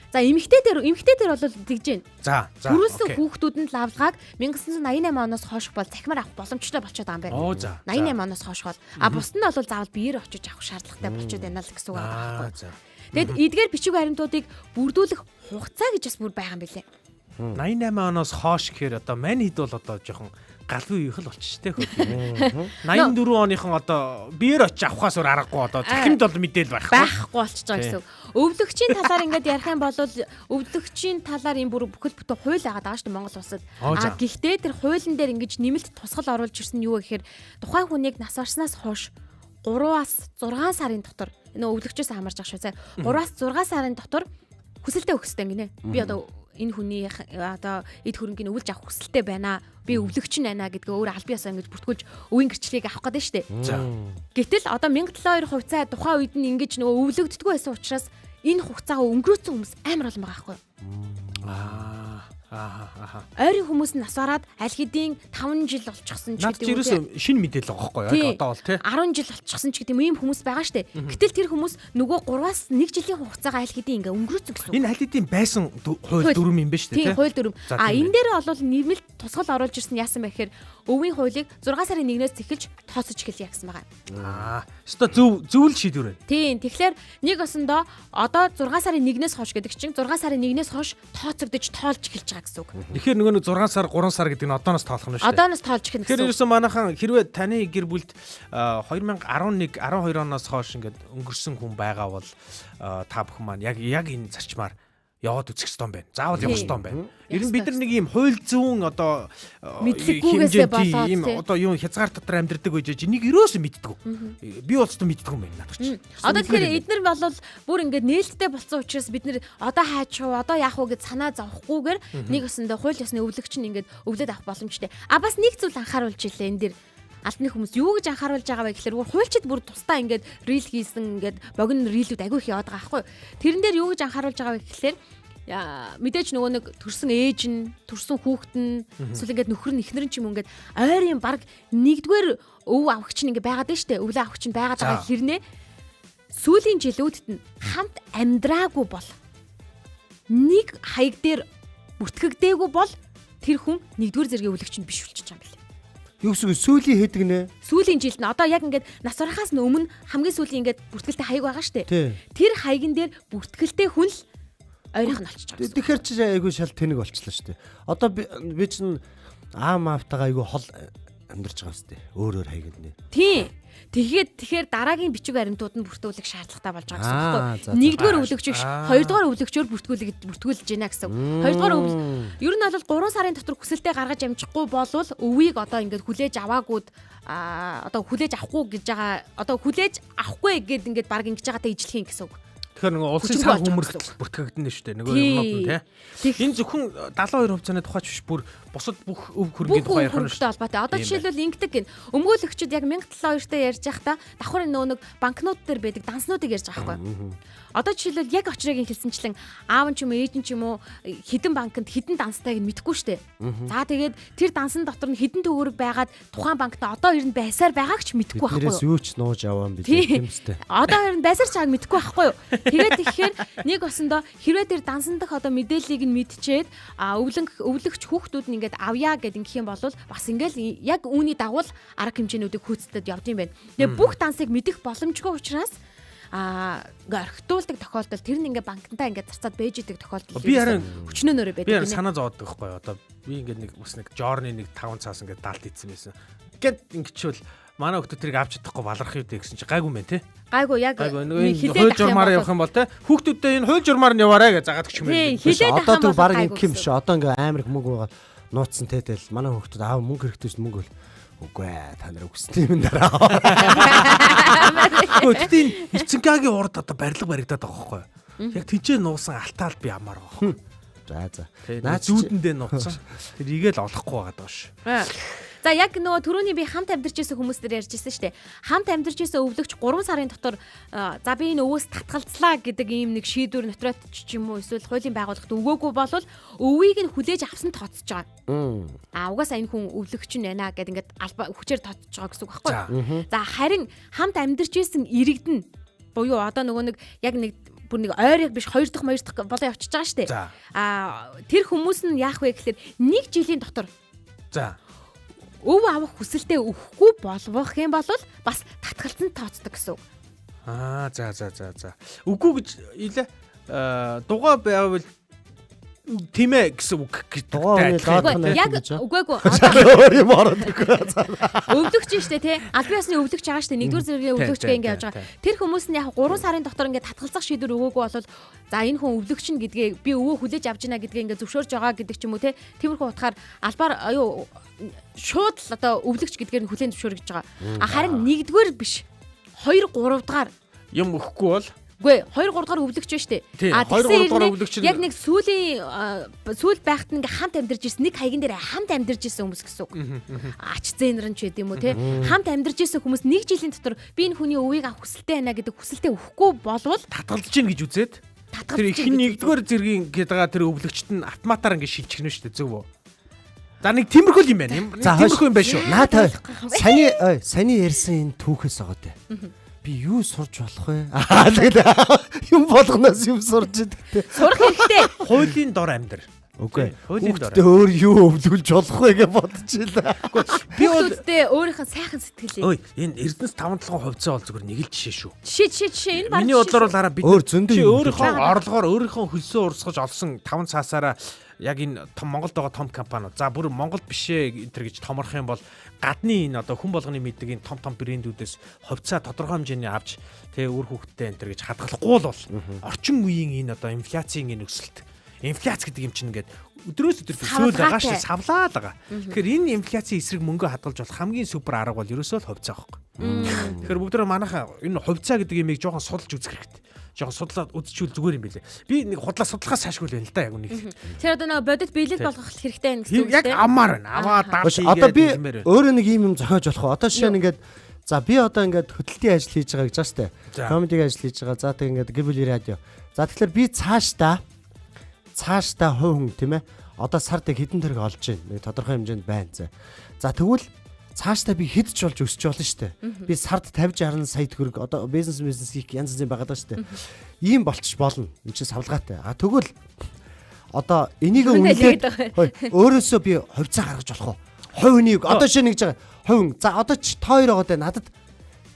Speaker 6: За эмэгтэй дээр бол тэгж байна.
Speaker 5: За.
Speaker 6: Төрүүлсэн хүүхдүүд нь лавлгааг 1988 оноос хойш бол захимаар авах боломжтой болчиход байгаа юм байна. 88 оноос хойш бол бус нь бол заавал биеэр очиж авах шаардлагатай болчиход байна л гэсэн үг байна. Тэгэд эдгээр бичиг баримтуудыг бүрдүүлэх хугацаа гэж бас бүр байгаа юм билээ.
Speaker 5: 88 оноос хойш гэхээр одоо мань хэд бол одоо жоохон галгүй их л болчих штэ хөө. 84 оныхон одоо биеэр очиж авахаас өөр аргагүй одоо захимд бол мэдээл
Speaker 6: байхгүй болчихж байгаа гэсэн. Өвлөгчийн талаар ингээд ярих юм бол өвлөгчийн талаар энэ бүр бүхэл бүтэн хууль байгаа даа шүү дээ Монгол улсад. Гэхдээ тэр хуулийн дээр ингэж нэмэлт тусгал оруулж ирсэн юу гэхээр тухайн хүнийг нас барснаас хойш 3-аас 6 сарын дотор энэ өвлөгчөөс хамаарч байгаа шүү зэ. 3-аас 6 сарын дотор хүсэлтэд өгөх хэрэгтэй гинэ. Би одоо энэ хүний одоо эд хөрөнгөний өвлж авах хүсэлтэй байна. Би өвлөгч нь байна гэдгээ өөр албан ёсоо ингэж бүртгүүлж өвийн гэрчлэгийг авах гэдэг нь шүү дээ. Гэтэл одоо 1702 хувьцаа тухайн үед нь ингэж нөгөө өвлөгддөггүй байсан учраас энэ хугацаагаа өнгөрөөсөн хүмүүс амар олон байгаа байхгүй юу? Ойрын хүмүүс нь нас бараад аль хэдийн 5 жил болчихсон ч
Speaker 5: Наад чи ерөөсөө шинэ мэдээлэл байгаа байхгүй яг одоо бол тий.
Speaker 6: 10 жил болчихсон ч гэдэг юм хүмүүс байгаа штэ. Гэтэл тэр хүмүүс нөгөө 3-аас 1 жилийн хугацаагаа аль хэдийн ингээ өнгөрөөсөн гэсэн.
Speaker 5: Энэ аль хэдийн байсан хууль дүрм юм байна штэ тий.
Speaker 6: Тийм хууль дүрм. Энэ дээр бол нэмэлт тусгал оруулж ирсэн яасан бэ гэхээр өвийн хуулийг 6 сарын 1-ээс эхэлж тооцож эхэлье гэсэн байгаа.
Speaker 5: Өстой зөвл шийдвэр байна.
Speaker 6: Тийм. Тэгэхээр нэг осондоо одоо 6 сарын 1-ээс хойш гэдэг чинь 6 сарын 1-ээс хойш тооцогдож тоолж эхэлж байгаа гэсэн үг.
Speaker 5: Тэгэхээр нөгөө 6 сар 3 сар гэдэг нь одооноос тоолох нь шүү дээ.
Speaker 6: Одооноос тоолж эхэлнэ гэсэн.
Speaker 5: Тэгэхээр ерөөсөө манайхан хэрвээ таны гэр бүлд 2011 12 оноос хойш ингээд өнгөрсөн хүн байгаа бол та бүхэн маань яг энэ зарчмаар яваад үзэх ёстой юм байна. Заавал явах ёстой юм байна. Ер нь бид нар нэг юм хууль зүүн одоо
Speaker 6: мэдлэггүйгээсээ болоод
Speaker 5: ийм одоо юу хязгаар дотор амьдрдаг байж энийг ерөөсөө мэддэг. Би бол ч мэддэг юм байна надад ч.
Speaker 6: Одоо тэгэхээр эднэр бол бүр ингээд нээлттэй болсон учраас бид нэр одоо хайчих уу одоо яах вэ гэж санаа зовхгүйгээр нэг өсөндөө хууль ёсны өвлөгч нь ингээд өвлөд авах боломжтой. Бас нэг зүйл анхааруулж илээ энэ дэр альтны хүмүүс юу гэж анхааруулж байгаа вэ гэхээр хуульчид бүр тусдаа ингээд рил хийсэн ингээд богино рилүүд агүй их яваад байгаа байхгүй. Тэрэн дээр юу гэж анхааруулж байгаа вэ гэхээр мэдээж нөгөө нэг төрсэн ээж нь төрсэн хүүхэд нь эсвэл ингээд нөхөр нь эхнэр нь ч юм ингээд ойрын баг нэгдүгээр өв авахч нь ингээд байгаад байна штэ. Өвлөө авахч нь байгаад байгаа хэрнээ сүүлийн жилүүдэд нь хамт амьдраагүй бол нэг хаяг дээр бүртгэгдээгүй бол тэр хүн нэгдүгээр зэргийн өвлөгч нь биш болчихж байгаа юм байна.
Speaker 2: Юу гэсэн сүүлийн хэдэг нэ?
Speaker 6: Сүүлийн жилд нь одоо яг ингээд нас барахаас өмнө хамгийн сүүлийн ингээд бүртгэлтэй хаяг байгаа штэ. Тэр хаягн дээр бүртгэлтэй хүн л ойрынх нь олчихж байгаа.
Speaker 2: Тэгэхээр чи айгүй шал тэнэг болчихлоо штэ. Одоо би чинь аавтайгаа айгүй хол амьдарч байгаа штэ. Өөр хаягд нэ.
Speaker 6: Тийм. Тэгэхээр дараагийн бичиг баримтууд нь бүртгүүлэх шаардлагатай болж байгаа гэсэн үг байхгүй. Нэгдүгээр өвлөгчөш, хоёрдугаар өвлөгчөөр бүртгүүлж гинэ гэсэн. Хоёрдугаар ер нь бол 3 сарын дотор хүсэлтэд гаргаж амжихгүй болвол өвийг одоо ингээд хүлээж аваагүйд одоо хүлээж авахгүй гэж байгаа одоо хүлээж авахгүй гэд ингээд баг ингэж байгаатай ижлэх юм гэсэн үг.
Speaker 5: Тэгэхээр нөгөө улсын цаг хүмүүрэлт бүртгэгдэнэ шүү дээ. Нөгөө юмнууд нь тий. Энэ зөвхөн 72% цааны тухайч биш бүр бусад бүх өв хөрөнгөний тухай ярих нь шүү дээ.
Speaker 6: Холбоотой. Одоо жишээлбэл ингэдэг гин. Өмгөөлөгчд яг 1702-т ярьж байхдаа давхар нөгөө нэг банкнот дээр байдаг данснуудыг ярьж байгаа байхгүй. Одоо жишээлбэл яг очрыг хэлсэнчлэн аав нь ч юм уу ээж нь ч юм уу хідэн банкнд хідэн данстайг нь мэдэхгүй шүү дээ. За тэгээд тэр дансан дотор нь хідэн төгрөг байгаад тухайн банкт одоо ер нь байсаар байгааг ч мэдэхгүй байхгүй юу?
Speaker 2: Тэрээс юу ч нууж аваа юм билээ юмстэй.
Speaker 6: Одоо ер нь байсаар чааг мэдэхгүй байхгүй юу? Тэгээд тэгэхээр нэг осондоо хэрвээ тэр дансан дах одоо мэдээллийг нь мэдчихэд өвлөгч хүүхдүүд нь ингээд авъя гэдэг ингэх юм бол бас ингээл яг үүний дагуу арга хэмжээнүүдийг хөөцдөд явд юм байна. Тэгээд бүх дансыг мэдэх боломжгүй учраас ингээ орхитуулдаг тохиолдол тэр нь ингээ банкнтаа ингээ зарцаад бэж идэг тохиолдол
Speaker 5: би харин
Speaker 6: хүчнөөнөөрөө байдаг.
Speaker 5: Би харин санаа зовоод байхгүй одоо би ингээ нэг бас нэг жорны нэг 5 цаас ингээ даалт ийдсэн байсан. Гэт ингэчвэл манай хүүхдүүд тэрийг авч чадахгүй баларх юу дээ гэсэн чи гайгүй мэн те.
Speaker 6: Гайгүй яг
Speaker 5: хууль журмаар явах юм бол те хүүхдүүдтэй энэ хууль журмаар нь яваарэ гэж загаад гэх юм
Speaker 6: байна.
Speaker 2: Одоо тэр баг ингэх юм биш. Одоо ингээ амар их мөнгө байгаа нууцсан те тэл манай хүүхдүүд аав мөнгө хэрэгтэй ч мөнгө бол үгүй та нар өгсөн юм дараа.
Speaker 5: Гэхдээ Эрцэнгагийн урд одоо барилга баригдаад байгаа байхгүй. Яг тэнцээ нуусан алтаал би амаар байгаа.
Speaker 2: За.
Speaker 5: Наад зүүдэндээ нууцсан. Тэр игээл олохгүй байгаа даа ш.
Speaker 6: За яг нөгөө түрүүний би хамт амьдарч байсан хүмүүс дээр ярьжсэн шүү дээ. Хамт амьдарч байсан өвлөгч 3 сарын дотор за би энэ өвөөс татгалцлаа гэдэг ийм нэг шийдвэр нотариат ч юм уу эсвэл хуулийн байгууллагт өгөөгүй болвол өвийг нь хүлээж авсан тооцож байгаа. Угаасаа энэ хүн өвлөгч нь байна гэдэг ингээд хүчээр тооцож байгаа гэсэн үг байхгүй юу? За харин хамт амьдарч байсан иргэдэн буюу одоо нөгөө нэг яг нэг бүр нэг ойрыг биш 2 дахь болоо явчихж байгаа шүү дээ. Тэр хүмүүс нь яах вэ гэхээр 1 жилийн дотор өв авах хүсэлтэд өгөхгүй болвох юм бол бас татгалцсан тооцдог гэсэн үг.
Speaker 5: За. Үгүй гэж илээ. Дугаа байвал тийм ээ гэсэн үг гэдэг.
Speaker 6: Яг үгүйгүй. Өвлөгч штэ тий. Албан ёсны өвлөгч байгаа штэ. 1-р зэргийн өвлөгч ингэ явж байгаа. Тэр хүмүүс нь яг 3 сарын дотор ингэ татгалзах шийдвэр өгөөгүй бол за энэ хүн өвлөгч нь гэдгээ би өвөө хүлээж авч гинэ гэдгээ ингэ зөвшөөрж байгаа гэдэг ч юм уу тий. Тиймэрхүү утгаар албаар шууд л одоо өвлөгч гэдгээр нь хүлээн зөвшөөрөх гэж байгаа. Харин 1-р биш 2 3 дахь
Speaker 5: юм өгөхгүй бол
Speaker 6: үгүй 2 3 дахь өвлөгч байна шүү дээ.
Speaker 5: 2 3 дахь өвлөгч
Speaker 6: яг нэг сүүл байхад нэг хамт амьдарч ирсэн нэг хаягн дээр хамт амьдарч ирсэн хүмүүс гэсэн үг. Ач зээнэр нь ч гэдэм үү те. Хамт амьдарч ирсэн хүмүүс 1 жилийн дотор би энэ хүний өвийг авах хүсэлтэй байна гэдэг хүсэлтэд өгөхгүй болвол
Speaker 5: татгалзаж гин гэж үзээд Тэр их нэгдүгээр зэргийн гээд байгаа тэр өвлөгчт нь автоматар ингэ шилжчихнэ шүү дээ зөв үү? За нэг тиймэрхүү юм байна. Тиймэрхүү юм байна шүү.
Speaker 2: Наатай саяны ярьсан энэ түүхээс байгаа дээ. Би юу сурж болох вэ? Тэгээд юм болгоноос юм сурж идэгтэй.
Speaker 6: Сурах хэрэгтэй.
Speaker 5: Хуулийн дор амьдр.
Speaker 2: Үгүй.
Speaker 5: Хуулийн дор.
Speaker 2: Хүүхдээ өөр юу өвлүүлж болох вэ гэж бодчихлаа.
Speaker 5: Би бол
Speaker 6: Хүүхдээ өөрийнхөө сайхан сэтгэлээ.
Speaker 5: ой энэ Эрдэнэс 5-7 хувьцаа бол зүгээр нэг л жишээ шүү.
Speaker 6: Жишээ энэ баг.
Speaker 5: Миний бодлоор бол хараа бид
Speaker 2: Өөр зөндөө
Speaker 5: чи
Speaker 2: юм
Speaker 5: өөрийнхөө орлогоор өөрийнхөө хөлсөө урсгаж олсон 5 цаасаараа яг энэ том Монголд байгаа том компаниуд. За бүр Монголд бишээ энэ гэж томорох юм бол гадны энэ одоо хүн болгоны мэддэг энэ том брэндүүдээс хувьцаа тодорхой хэмжээний авч тэгээ үр хөвгттэй энэ гэж хадгалахгүй бол орчин үеийн энэ одоо инфляцийн энэ өсөлт. Инфляц гэдэг юм чинь ингээд өдрөөс өдөр өсөөл байгаа шүү, савлаад байгаа. Тэгэхээр энэ инфляцийн эсрэг мөнгө хадгалж болох хамгийн супер арга бол ерөөсөө л хувьцаа байхгүй. Тэгэхээр бүгд манайхаа энэ хувьцаа гэдэг юмыг жоохон судалж үзэх хэрэгтэй. Жоохон судлаад үзчихвэл зүгээр юм билээ. Би нэг худлаа судлахаас сайшгүй л байна л да яг үнийг.
Speaker 6: Тэр одоо нэг бодит биелэл болгох хэрэгтэй байна гэсэн үг
Speaker 5: яг амаар байна. Аваа даа.
Speaker 2: Одоо би өөрөө нэг юм зохиож болох уу? Одоо жишээ нь ингээд за би одоо ингээд хөдөлтийн ажил хийж байгаа гэж байна шүү дээ. Комедиг ажил хийж байгаа. За тэг ингээд гэр бүлийн радио. За тэгэхээр би цаашдаа хувь хүн тийм ээ. Одоо сард хэдэн төгрөг олж байна. Нэг тодорхой хэмжээнд байна зэ. За тэгвэл цаашдаа би хэдж болж өсөж болно шүү дээ. Би сард 50 60 сая төгрөг одоо бизнес хийх янз янзын байгаа даа шүү дээ. Ийм болчих болно. Энд чинь савлгаатай. А тэгвэл одоо энийг үнэлээд өөрөөсөө би хувьцаа гаргаж болох уу? Хувь хүнийг одоо шинэ гэж байгаа. Хувь хүн. За одоо ч та хоёр байгаа надад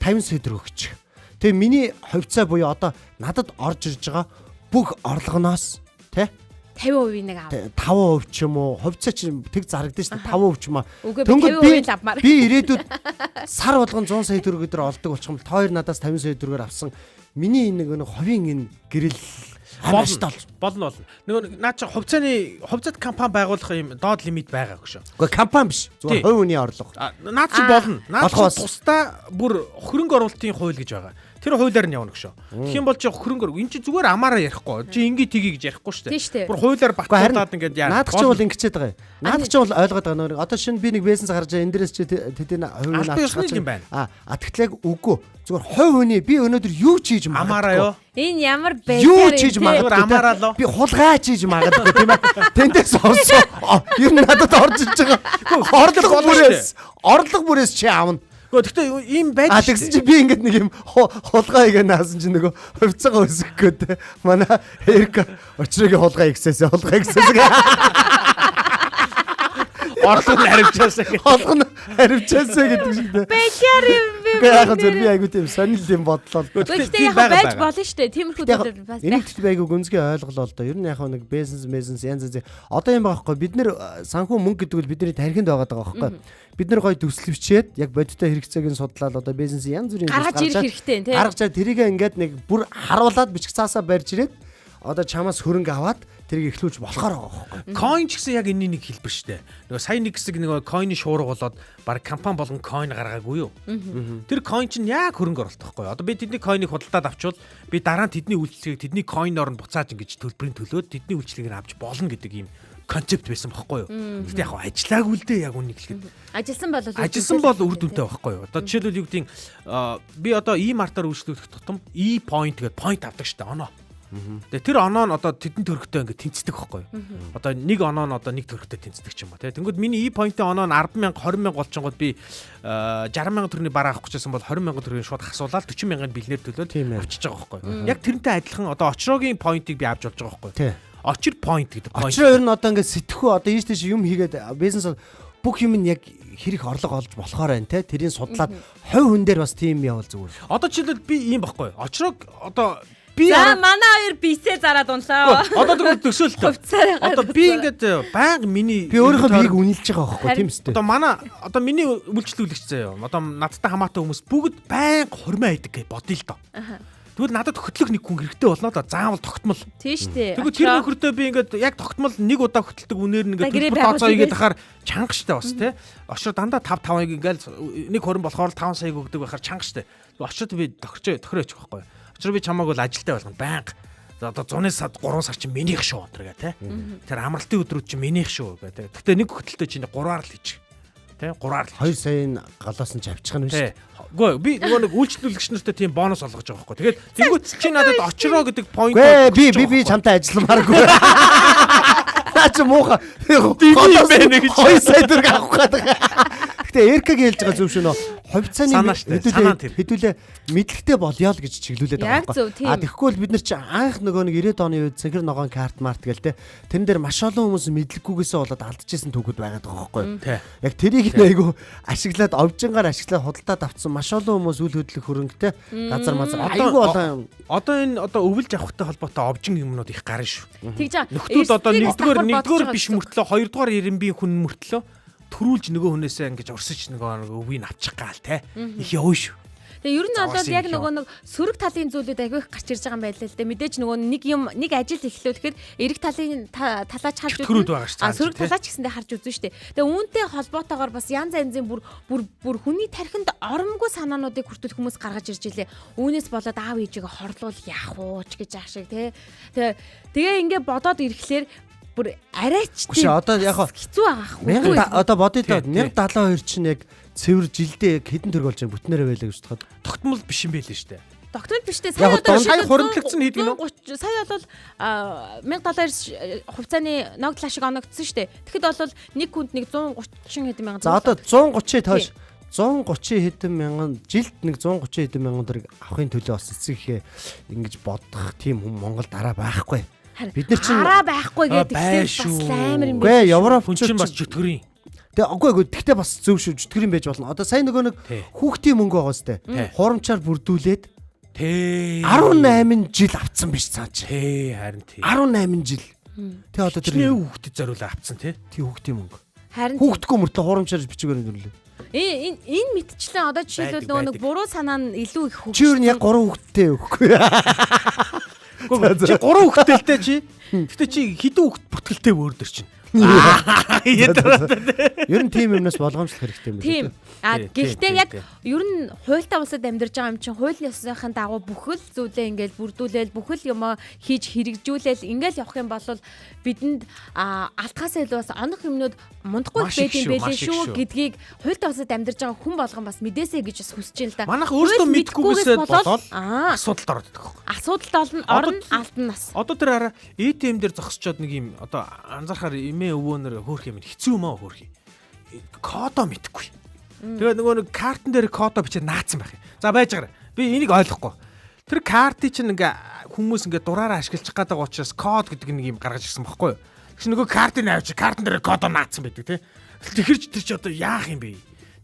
Speaker 2: 50 сая төгрөг өгч. Тэгээ миний хувьцаа буюу одоо надад орж ирж байгаа бүх орлогоноос тий
Speaker 6: 50% нэг аав.
Speaker 2: 5% ч юм уу хувьцаа чинь тэг зарагдсан шүү дээ 5% ч юм аа.
Speaker 6: Тэнгүүд
Speaker 2: би ирээдүйд сар болгон 100 сая төгрөг өдөр олдог болчих юм бол та хоёр надаас 50 сая төгрөгөөр авсан миний нэг ховийн энэ гэрэл
Speaker 5: болно. Нөгөө наа чи хувьцаат компани байгуулах юм доод лимит байгаа гэж шүү.
Speaker 2: Гэхдээ компани биш. Зүгээр хувь хүний орлого.
Speaker 5: Наа чи болно. Наа чи тусдаа бүр хөрөнгө оруулалтын хууль гэж байгаа. Тэр хуулиар нь явна гэж шүү. Тэгэх юм бол чи хөрөнгө энэ чи зүгээр амаараа ярихгүй. Чи ингээ тгий гэж ярихгүй шүү дээ. Бүр хуулиар батлуулаад ингээд яа.
Speaker 2: Наад чи бол ингэчээд байгаа юм. Наад чи бол ойлгоод байгаа нөр. Одоо шинэ би нэг бизнес гаргаж байгаа. Эндээс чи тэдний хувийн авчих юм байна. Тэгтлээ үгүй. Зүгээр хувь хүний би өнөөдөр юу ч хийж магадгүй.
Speaker 5: Амаараа юу?
Speaker 6: Энэ ямар байдлаар
Speaker 2: юу ч хийж магадгүй.
Speaker 5: Амаараа лөө.
Speaker 2: Би хулгайч хийж магадгүй тийм ээ. Тэндээс орсон. Ер нь надад орж иж байгаа. Орлого бүрээс чи аавна.
Speaker 5: Гэхдээ ийм байж
Speaker 2: тэгсэн чи би ингээд нэг юм хулгай игээ наасан чи нөгөө хувьцаагаа өсгөх гээд манай Эрик очрыг хулгай ихсээсээ орлого харивчаасаа гэдэг шиг дээ.
Speaker 6: Бэлэр юм бэ.
Speaker 2: Яг зөв би айгуу тийм сонирхол юм бодлоо.
Speaker 6: Гэхдээ яг байж болно шүү дээ. Тиймэрхүү зүйл бас.
Speaker 2: Энийг тэгтээ айгуу гүнзгий ойлголоо л доо. Ер нь яг нэг бизнес янз янз. Одоо юм байгаа байхгүй. Бид нэр санхүү мөнгө гэдэг нь бидний тархинд байгаа байхгүй. Бид нар гоё төслөвчээд яг бодиттой хэрэгцээг нь судлаад одоо бизнес янз бүрийн
Speaker 6: гаргаж ирэх хэрэгтэй тийм.
Speaker 2: Гаргаж тэрийгээ ингээд нэг бүр харуулад бичих цаасаа барьж ирээд одоо чамаас хөрөнгө аваад тэрийг эхлүүлж болохоор байгаа байхгүй.
Speaker 5: Coin ч гэсэн яг энэний нэг хэлбэр шүү дээ. Нөгөө сая нэг хэсэг нөгөө coin-ы шуурга болоод баг компани болгон coin гаргаагүй юу? Тэр coin чинь яг хөрөнгө оруулалт байхгүй. Одоо би тэдний coin-ыг худалдаад авчвал би дараа нь тэдний үйлчлэгийг тэдний coin-оор нь буцааж ингэж төлбөрийн төлөөд тэдний үйлчлэгийг авч болно гэдэг ийм концепт байсан байхгүй юу? Гэхдээ яг ажиллаагүй л дээ яг үнийг хэлэхэд. Ажилласан бол үр дүнтэй байхгүй юу? Одоо жишээлбэл юу гэдгийг би одоо e-mart-аар үйлчлүүлэх тутам e-point гэдэг point авдаг шүү дээ оноо. Тэгээ тэр оноо нь одоо тэдэн төгрөгтэй ингээд тэнцдэг байхгүй юу? Одоо нэг оноо нь одоо нэг төгрөгтэй тэнцдэг ч юм уу тий. Тэнгүүд миний e-point-ийн оноо нь 10,000 20,000 болчингод би 60,000 төгрөгийн бараа авах гэжсэн бол 20,000 төгрөгийн шууд хасуулаад 40,000-ын бэлнээр төлөөд авчиж байгаа байхгүй юу? Яг тэрнтэй адилхан одоо очрогийн point-ыг би авч болж байгаа байхгүй юу? Очир point гэдэг point.
Speaker 2: Очроо ер нь одоо ингээд сэтгхүү одоо ийш тийш юм хийгээд бизнес бүх юм нь яг хэрэг орлого олж болохоор байна те. Тэрийг судлаад хувь хүн дээр бас тийм явал зүгээр.
Speaker 5: Одоо жишээлбэл би ийм байхгүй юу? Очрог одоо би
Speaker 6: манай хоёр бисээ зараад унлаа.
Speaker 5: Одоо тэгвэл төсөөлтөө. Одоо би ингээд байнга миний
Speaker 2: би өөрийнхөө биеийг үнэлж байгаа байхгүй тийм үстэй.
Speaker 5: Одоо миний үйлчлүүлэгч заяа. Одоо надтай хамаатай хүмүүс бүгд байнга хурмаа идэг гэж бодъё л доо. Тэгвэл надад хөтлөх нэг хүн хэрэгтэй болно да заавал тогтмол.
Speaker 6: Тийм шүү дээ.
Speaker 5: Тэгвэл тэр нөхөртөө би ингээд яг тогтмол нэг удаа хөтэлдэг үнээр нь ингээд төлбөр тооцоо хийгээд ахаар чанга штэ бас тий. Очроо дандаа 5 5-ыг ингээд нэг хорон болохоор 5 саяг өгдөг байхаар чанга штэ. Очроод би тохирооч байхгүй. Очроо би чамааг бол ажилдаа болгоно байнга. Одоо 100-аас 3 сар чинь минийх шүү өнтер гэ тий. Тэр амралтын өдрүүд чинь минийх шүү гэ тий. Гэтэ нэг хөтөлтөө чинь 3-аар л хийчих. Тэ 3-аар л.
Speaker 2: 2 саяын галаас нь авчих нь биш.
Speaker 5: Тэ. Үгүй би нөгөө нэг үйлчлүүлэгч нартай тийм бонус олгож байгаа байхгүй. Тэгээд тэнгуут чи надад очроо гэдэг point.
Speaker 2: Би чамтай ажилламааргүй. Наа чи муухай. Галаас 2 сая төгрөг авах гэдэг. Гэтэ Эркагийн хэлж байгаа зөв шүү нөө. Хувьцааны хэдүүлээ мэдлэгтэй болёо л гэж чиглүүлээд байгаа байхгүй. Тэгэхгүй бол бид нар чи анх нөгөө нэг 90-ад оны үед цэнхэр ногоон карт март гээл те. Тэрэн дээр маш олон хүмүүс мэдлэггүйгээсээ болоод алдчихсан түүхүүд байгаад байгаа байхгүй. Яг тэрийг айгу ашиглаад овжингаар ашиглаад худалдаад авцсан маш олон хүмүүс үйл хөдлөх хөрөнгөтэй газар мазар айгу олон.
Speaker 5: Одоо энэ өвлж авахтай холбоотой овжин юмнууд их гарна шүү.
Speaker 6: Тэгж
Speaker 5: нөхдүүд одоо нэгдүгээр биш мөртлөө хоёрдугаар ирэмбийн хүн мөртлөө төрүүлж нөгөө хүнээсээ ингэж урсаж нөгөө өвийг авчих гал те. Их явна шүү.
Speaker 6: Тэгээ ер нь бол яг нөгөө нэг сөрөг талын зүйлүүд айгүй их гарч ирж байгаа юм байна л да. Мэдээж нөгөө нэг ажил эхлэв тэгэхээр эрэг талын талаач харж үзэн. Сөрөг талаач гэсэндээ харж үзэн штэ. Тэгээ үүнтэй холбоотойгоор бас янз янзын бүр хүний тархинд оромгүй санаануудыг хүртэл хүмүүс гаргаж ирж илээ. Үүнээс болоод аав ээжигээ хорлуул яах вэ ч гэж аах шиг те. Тэгээ ингээ бодоод ирэхлээр бүр арайч тийм.
Speaker 2: Одоо яг
Speaker 6: хэцүү байгаа ах.
Speaker 2: Одоо бодъё доо 1072 чинь яг цэвэр жилдээ яг хэдэн төгрөг болж байгаа бүтнээрээ байлаа гэж бодоход
Speaker 5: тогтмол биш юм байл л штэ.
Speaker 6: Тогтмол биш дээ. Сая одоо
Speaker 5: сая хуримтлагдсан хийдэг нөө.
Speaker 6: Сая бол $1000 хувьцааны ногдлаа шиг оногдсон штэ. Тэгэхэд бол нэг хүнд нэг 130 хэдэн мянган.
Speaker 2: За одоо 130 тоош 130 хэдэн мянган жилд нэг 130 хэдэн мянган төгрөг авахын төлөө бас эцэг ихээ ингэж бодох тийм хүн Монгол дараа байхгүй. Бид нар чинь
Speaker 6: араа байхгүй гэдэг ихсэн бас амар юм
Speaker 2: байна. Гэ Европ
Speaker 5: чинь бас чөтгөрийн.
Speaker 2: Тэгтээ бас зөв шүү чөтгөрийн байж болно. Одоо сайн нөгөө нэг хүүхдийн мөнгө байгаа сте. Хурамчаар бүрдүүлээд 18 жил авцсан биш цаач.
Speaker 5: Харин тий.
Speaker 2: 18 жил. Тэ одоо тэр
Speaker 5: хүүхдэд зориулаа авцсан тий.
Speaker 2: Тий хүүхдийн мөнгө.
Speaker 6: Харин
Speaker 2: хүүхдгүй мөртлөө хурамчаар бичгээр нүрлээ.
Speaker 6: Энэ мэдчлэн одоо жишээлбэл нөгөө нэг буруу санаа нь илүү их хөгжсөн.
Speaker 2: Чи юу яг 3 хүүхдтэй өгөхгүй.
Speaker 5: Чи 3 хүүхдтэй чи. Гэтэ чи хэдэн хүүхд бүртгэлтэй өөр дөр чинь.
Speaker 2: Ер нь тийм юмнаас болгоомжлох хэрэгтэй юм байна.
Speaker 6: Тийм. Гэхдээ яг ер нь хуультай улсад амьдарч байгаа юм чинь хуулийн ёсныхын дагуу бүхэл зүйлээ ингээл бүрдүүлээл бүхэл юм хийж хэрэгжүүлээл ингээл явах юм бол бидэнд алтхаасаа илүү бас онох юмнууд мундахгүй байд юм байлээ шүү гэдгийг хуультай улсад амьдарч байгаа хүн болгон бас мэдээсэй гэж бас хүсэж байна л да.
Speaker 5: Манайх өөрсдөө мэдгүйгээсээ болоод асуудалд ороод байгаа.
Speaker 6: Асуудалд орно алдан нас.
Speaker 5: Одоо тэр хараа ATM дээр зогсчод нэг юм одоо анзаархаар эмээ өвөөнөр хөөх юм хэцүү юм аа хөөх. Кодо мэдгүй. Тэгээ нөгөө нэг картн дээр кодо бичээд наацсан байх юм. За байж байгаа. Би энийг ойлгохгүй. Тэр картыг чинь ингээ хүмүүс ингээ дураараа ашиглаж байгаа учраас код гэдэг нэг юм гаргаж ирсэн байхгүй юу? Тэгш нөгөө картыг авчи картн дээр кодо наацсан байдаг тий. Тэгэхэр тэр чи одоо яах юм бэ?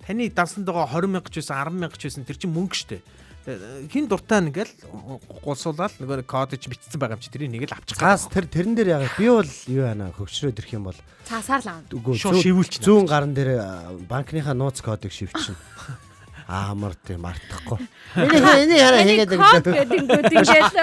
Speaker 5: Таны дансанд байгаа 20,000 ч байсан 10,000 ч байсан тэр чинь мөнгө штэ. Хин дуртай нэгэл гулсуулаад нөгөө код чи бичсэн байгаа юм чи тэрийг нэг л авчих.
Speaker 2: Гаас тэрэн дээр яг би бол юу яана хөвчрөөд ирэх юм бол
Speaker 6: цаасаар л аав.
Speaker 5: Шууд шивүүлчих.
Speaker 2: Зүүн гаран дээр банкныхаа нууц кодыг шивчихнэ. Амар тийм мартахгүй. Энийг хараа хийгээд байгаа.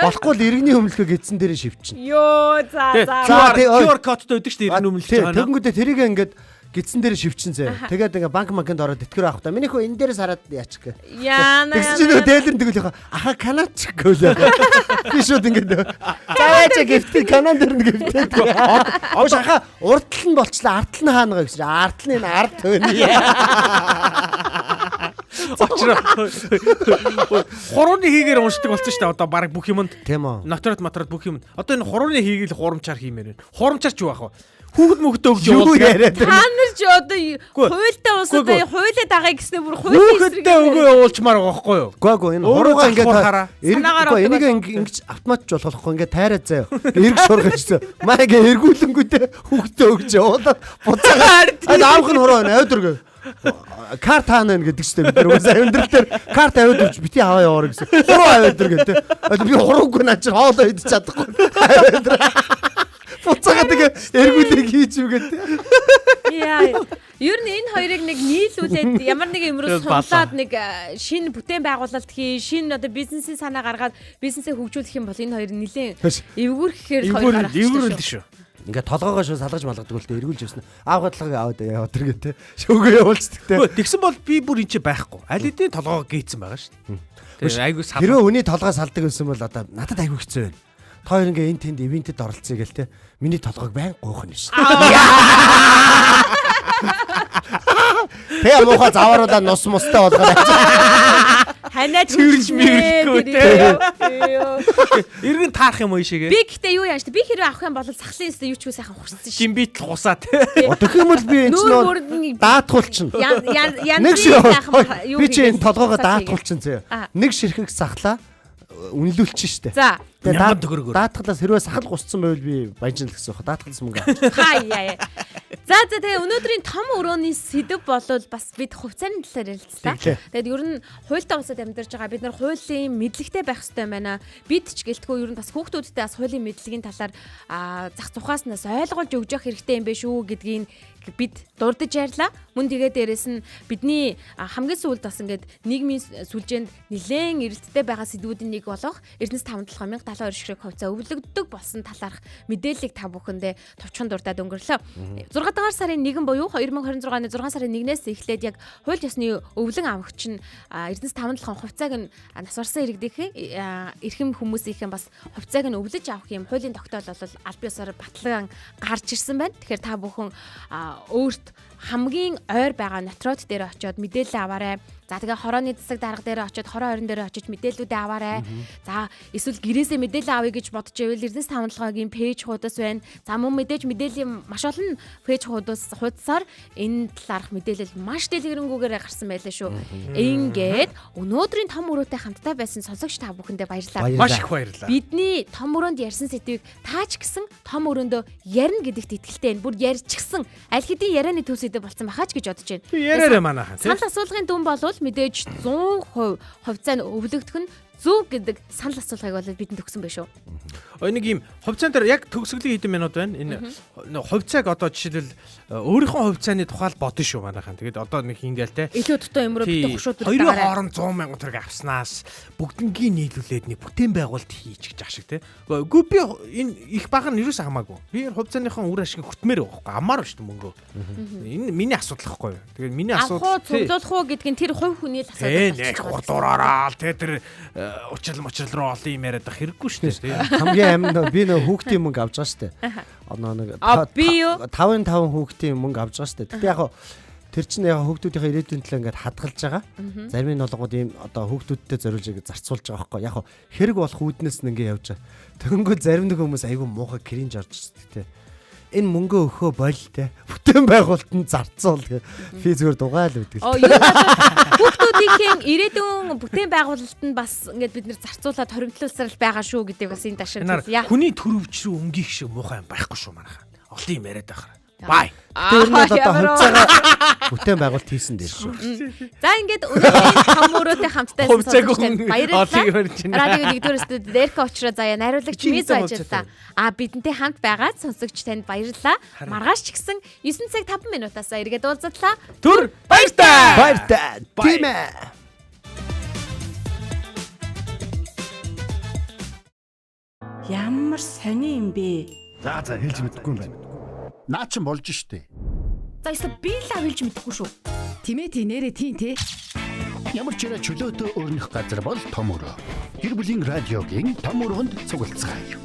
Speaker 2: Болохгүй л иргэний өмнөлгөө гэдсэн дээр шивчихнэ.
Speaker 6: Йоо за.
Speaker 5: QR кодтой өгдөг шүү дээ иргэний өмнөлгөө байгаа.
Speaker 2: Тэгэнгүүтээ тэрийг ингээд гидсэн дээр шивчин зэ. Тэгээд ингээ банк маканд ороод тэтгэр авах та. Миний хөө энэ дээрээс хараад яачих гэ.
Speaker 6: Яана.
Speaker 2: Тэгсэн чинь нөгөө дээлэр тэгвэл яха. Аха канач гэлээ. Би шууд ингээ. Заваач гифт канан дээр нэг гифт. Оош аха урдтал нь болчлаа. Артал нь хаана байгаа гэж. Артал нь ард төвний.
Speaker 5: Очроо. Хурууны хийгээр уншдаг болсон шүү дээ. Одоо баг бүх юмд.
Speaker 2: Тийм үү.
Speaker 5: Ноторот бүх юмд. Одоо энэ хурууны хийгээл хурамчаар хиймээр байна. Хурамчаар ч юу ах вэ? Хүүхэд мөгтөө өгч явуулдаг.
Speaker 6: Та нар ч одоо хуйлтай уусаад хуйлаа дагая гэснээр бүр хуулийн
Speaker 5: эсрэг өгөө явуулчмаар байгаа байхгүй юу?
Speaker 2: Гүг энэ хуруугаа ингээд энийг ингэж автоматч болохгүй ингээд тайраа заяа. Эрг шургаж зөө. Маа ингээд эргүүлэнгүүтээ хүүхдээ өгч явуулаад буцаагаад аавх нь хуруу байна. Өдөргөө. Карт хаана гэдэг чтэй бид нар үгүй амьдрал дээр карт аваад өгч бити аваа яваар гэсэн. Хуруу аваад дөр гэдэг. Би хуруугүй наа чи хоолоо идэж чадахгүй. Буцаагаад тэгээ эргүүлэг хийж үгээд.
Speaker 6: Яа. Ер нь энэ хоёрыг нэг нийлүүлээд ямар нэг юмруу сунлаад нэг шинэ бүтээн байгуулалт хий, шинэ одоо бизнесийн санаа гаргаад бизнесээ хөгжүүлэх юм бол энэ хоёр нэлээд эвгүрхэхээр хоёр гарах
Speaker 5: шүү.
Speaker 2: Ингээ толгоогоо шүү салгаж малгадаг үлдээ эргүүлж явсан. Аав гадлагыг аваад яваад тэргээ те. Шөөгөө явуулцдаг те.
Speaker 5: Тэгсэн бол би бүр энэ ч байхгүй. Аль хэдийн толгоогоо гээцсэн байгаа шүү. Тэгээ айгуу салгаж.
Speaker 2: Хэрвээ хүний толгоо салдаг гэсэн бол одоо надад айгуу хэцүү байна. Та хоёр ингээ энэ тэнд ивентэд оролцъё гэл те. Миний толгойг байн гуйх нь ш. Тэгээ муухай завааруулаа нус мустай болгоод.
Speaker 6: Ханаа
Speaker 5: Цэвэрж мэрэггүй. Иргэн таарах юм уу ишээгээ?
Speaker 6: Би гэхдээ юу яаш би хэрэг авах юм бол сахлын өстө юу ч үгүй сайхан хурцсан шин.
Speaker 5: Жимбит гусаа те.
Speaker 2: Тэгэх юм бол би энэ чинь даатгуулчин. Нэг шиг би чи энэ толгоогоо даатгуулчин зөө. Нэг ширхэг сахлаа үнэлүүлчин штэ.
Speaker 6: За.
Speaker 5: Мянган төгрөгөөр.
Speaker 2: Даатгалаас хэрвээ сахал гусцсан байвал би баяжин л гэсэн юм. Даатгалаас мөнгө.
Speaker 6: Хаяа. За тэгээ өнөөдрийн том өрөөний сэдв болвол бас бид хувьцааны талаар ярилцлаа. Тэгээд ер нь хуультай улсад амьдарч байгаа бид нар хуулийн мэдлэгтэй байх хэрэгтэй байна. Бид ч гэлтгүй ер нь бас хүүхдүүдтэй бас хуулийн мэдлэгийн талаар зах тухааснаас ойлгуулж өгж явах хэрэгтэй юм бэ шүү гэдгийг бид дурдж ярьлаа. Мөн тэгээ дээрэс нь бидний хамгийн сүүлд бас ингээд нийгмийн сүлжээнд нэлээд эрэлттэй байгаа сэдвүүдийн нэг болох Эрдэнэс 57072 ширхэг хувьцаа өвлөгддөг болсон талаарх мэдээллийг та бүхэндээ товчхон дурдаад өнгөрлөө. 6 дугаар сарын 1 буюу 2026 оны 6 сарын 1-ээс эхлээд яг хууль ёсны өвлөн авагч нь Эрдэнэс 570 хувьцааг нь нас барсан иргэдийнхэн эрхэм хүмүүсийнхэн бас хувьцааг нь өвлөж авах юм хуулийн тогтоол бол аль биесээр баталгаан гарч ирсэн байна. Тэгэхээр та бүхэн өөрт хамгийн ойр байгаа нотрод дээр очиод мэдээлэл аваарай. За тэгээ хорооны засаг дарга дээр очиод хороо орон дээр очиж мэдээллүүдээ аваарай. За эсвэл гэрээсээ мэдээлэл авъя гэж бодож ивэл Эрдэнэс 570-гийн пэйж хуудас байна. За мөн мэдээж мэдээллийн маш олон пэйж хуудасаар энэ талаарх мэдээлэл маш дэлгэрэнгүйгээр гарсан байлаа шүү. Ингээд өнөөдрийн том өрөөтэй хамтдаа байсан сонсогч та бүхэндээ баярлалаа.
Speaker 5: Маш их баярлалаа.
Speaker 6: Бидний том өрөөнд ярьсан сэдвийг таач гисэн том өрөөндөө ярина гэдэгт итгэлтэй байна. Бүр ярьчихсан аль хэдийн ярианы төв сэдв болсон байхаач гэж бодож байна.
Speaker 5: Яраарай манайхан.
Speaker 6: Санал асуулгын дүн болвол мэдээж 100% хувьцаа нь өвлөгдөх нь зөв гэдэг санал асуулгыг бол бидэнд өгсөн байх шүү.
Speaker 5: Нэг юм хувьцаан дээр яг төгсгөлийн хэдэн минут байна. Энэ хувьцааг одоо жишээлбэл өөрийнхөө хувьцааны тухай л бодно шүү манайхан. Тэгээд одоо нэг ингээл те.
Speaker 6: Илүү дутуу юмруу битүү хушууд
Speaker 5: хоёрын хооронд 100 мянган төгрөг авснаас бүгднгийн нийлүүлээд нэг бүтээн байгуулалт хийж гэж ашиг те. Үгүй би энэ их баг нь юус хамаагүй. Би хувьцааныхон үр ашиг хүртмээр байхгүй. Амаар шүү дээ мөнгөө. Энэ миний асуудал байхгүй юу. Тэгээд миний асуудал
Speaker 6: цуглуулах уу гэдг нь тэр хувь хүний л
Speaker 5: болчихж
Speaker 6: асуудал
Speaker 5: байна. Нэг хурдуураараа те тэр учрал руу олон юм яриад ах хэрэггүй шүү дээ.
Speaker 2: Хамгийн амин би нөө хүүхдийн мөнгө авч байгаа шүү дээ. Нэг 5-5 хүүхдийн мөнгө авч байгаа шүү дээ. Тэгтээ яг тэр чинь яг хүүхдүүдийнхээ ирээдүйн төлөө ингээд хадгалж байгаа. Зарим нь болгоод ийм одоо хүүхдүүдтэй зориулж ингэ зарцуулж байгаа байхгүй. Яг хэрэг болох үүднээс нь ингээд явж байгаа. Тэгэнгүүт зарим нэг хүмүүс айгүй муухай кринж орж шүү дээ. Энэ мөнгөө өхөө бойл те. Бүтээн байгуулалтанд зарцуул гэх. Би зүгээр дугаал өгдөг.
Speaker 6: Хүүхдүүдийн ирээдүйн бүтээн байгуулалтанд бас ингээд бид нэр зарцуулаад хоримтлуулсаар байгаа шүү гэдэг бас энэ ташаа.
Speaker 5: Хүний төрөвч рүү өнгөх шиг муухай юм байхгүй шүү манайхан. Олон юм яриад байгаа. Бай.
Speaker 2: Тэр нь одоо хувьцаагаа бүтээн байгуулалт хийсэн дээ шүү.
Speaker 6: За ингээд өнөөдрийн том өрөөтэй хамтдаа баярлалаа. Радио 1-р студид Дерка очроо заяа найруулагч Миз ажиллаа. Бидэнтэй хамт байгаад сонсогч танд баярлалаа. Маргааш ч гэсэн 9 цаг 5 минутаас эргээд уулзлаа.
Speaker 5: Түр баяртай.
Speaker 2: Баяртай. Тийм ээ.
Speaker 1: Ямар сони юм бэ?
Speaker 3: За хэлж мэдэхгүй юм байна. Наа чин болж штэ.
Speaker 1: За эсвэл би л авилж мэдэхгүй шүү.
Speaker 4: Тимээ нэрэ тийм те.
Speaker 3: Ямар ч чөлөөтэй өрнөх газар бол том өрөө. Гэр бүлийн радиогийн том өрөөнд цуглацгаая.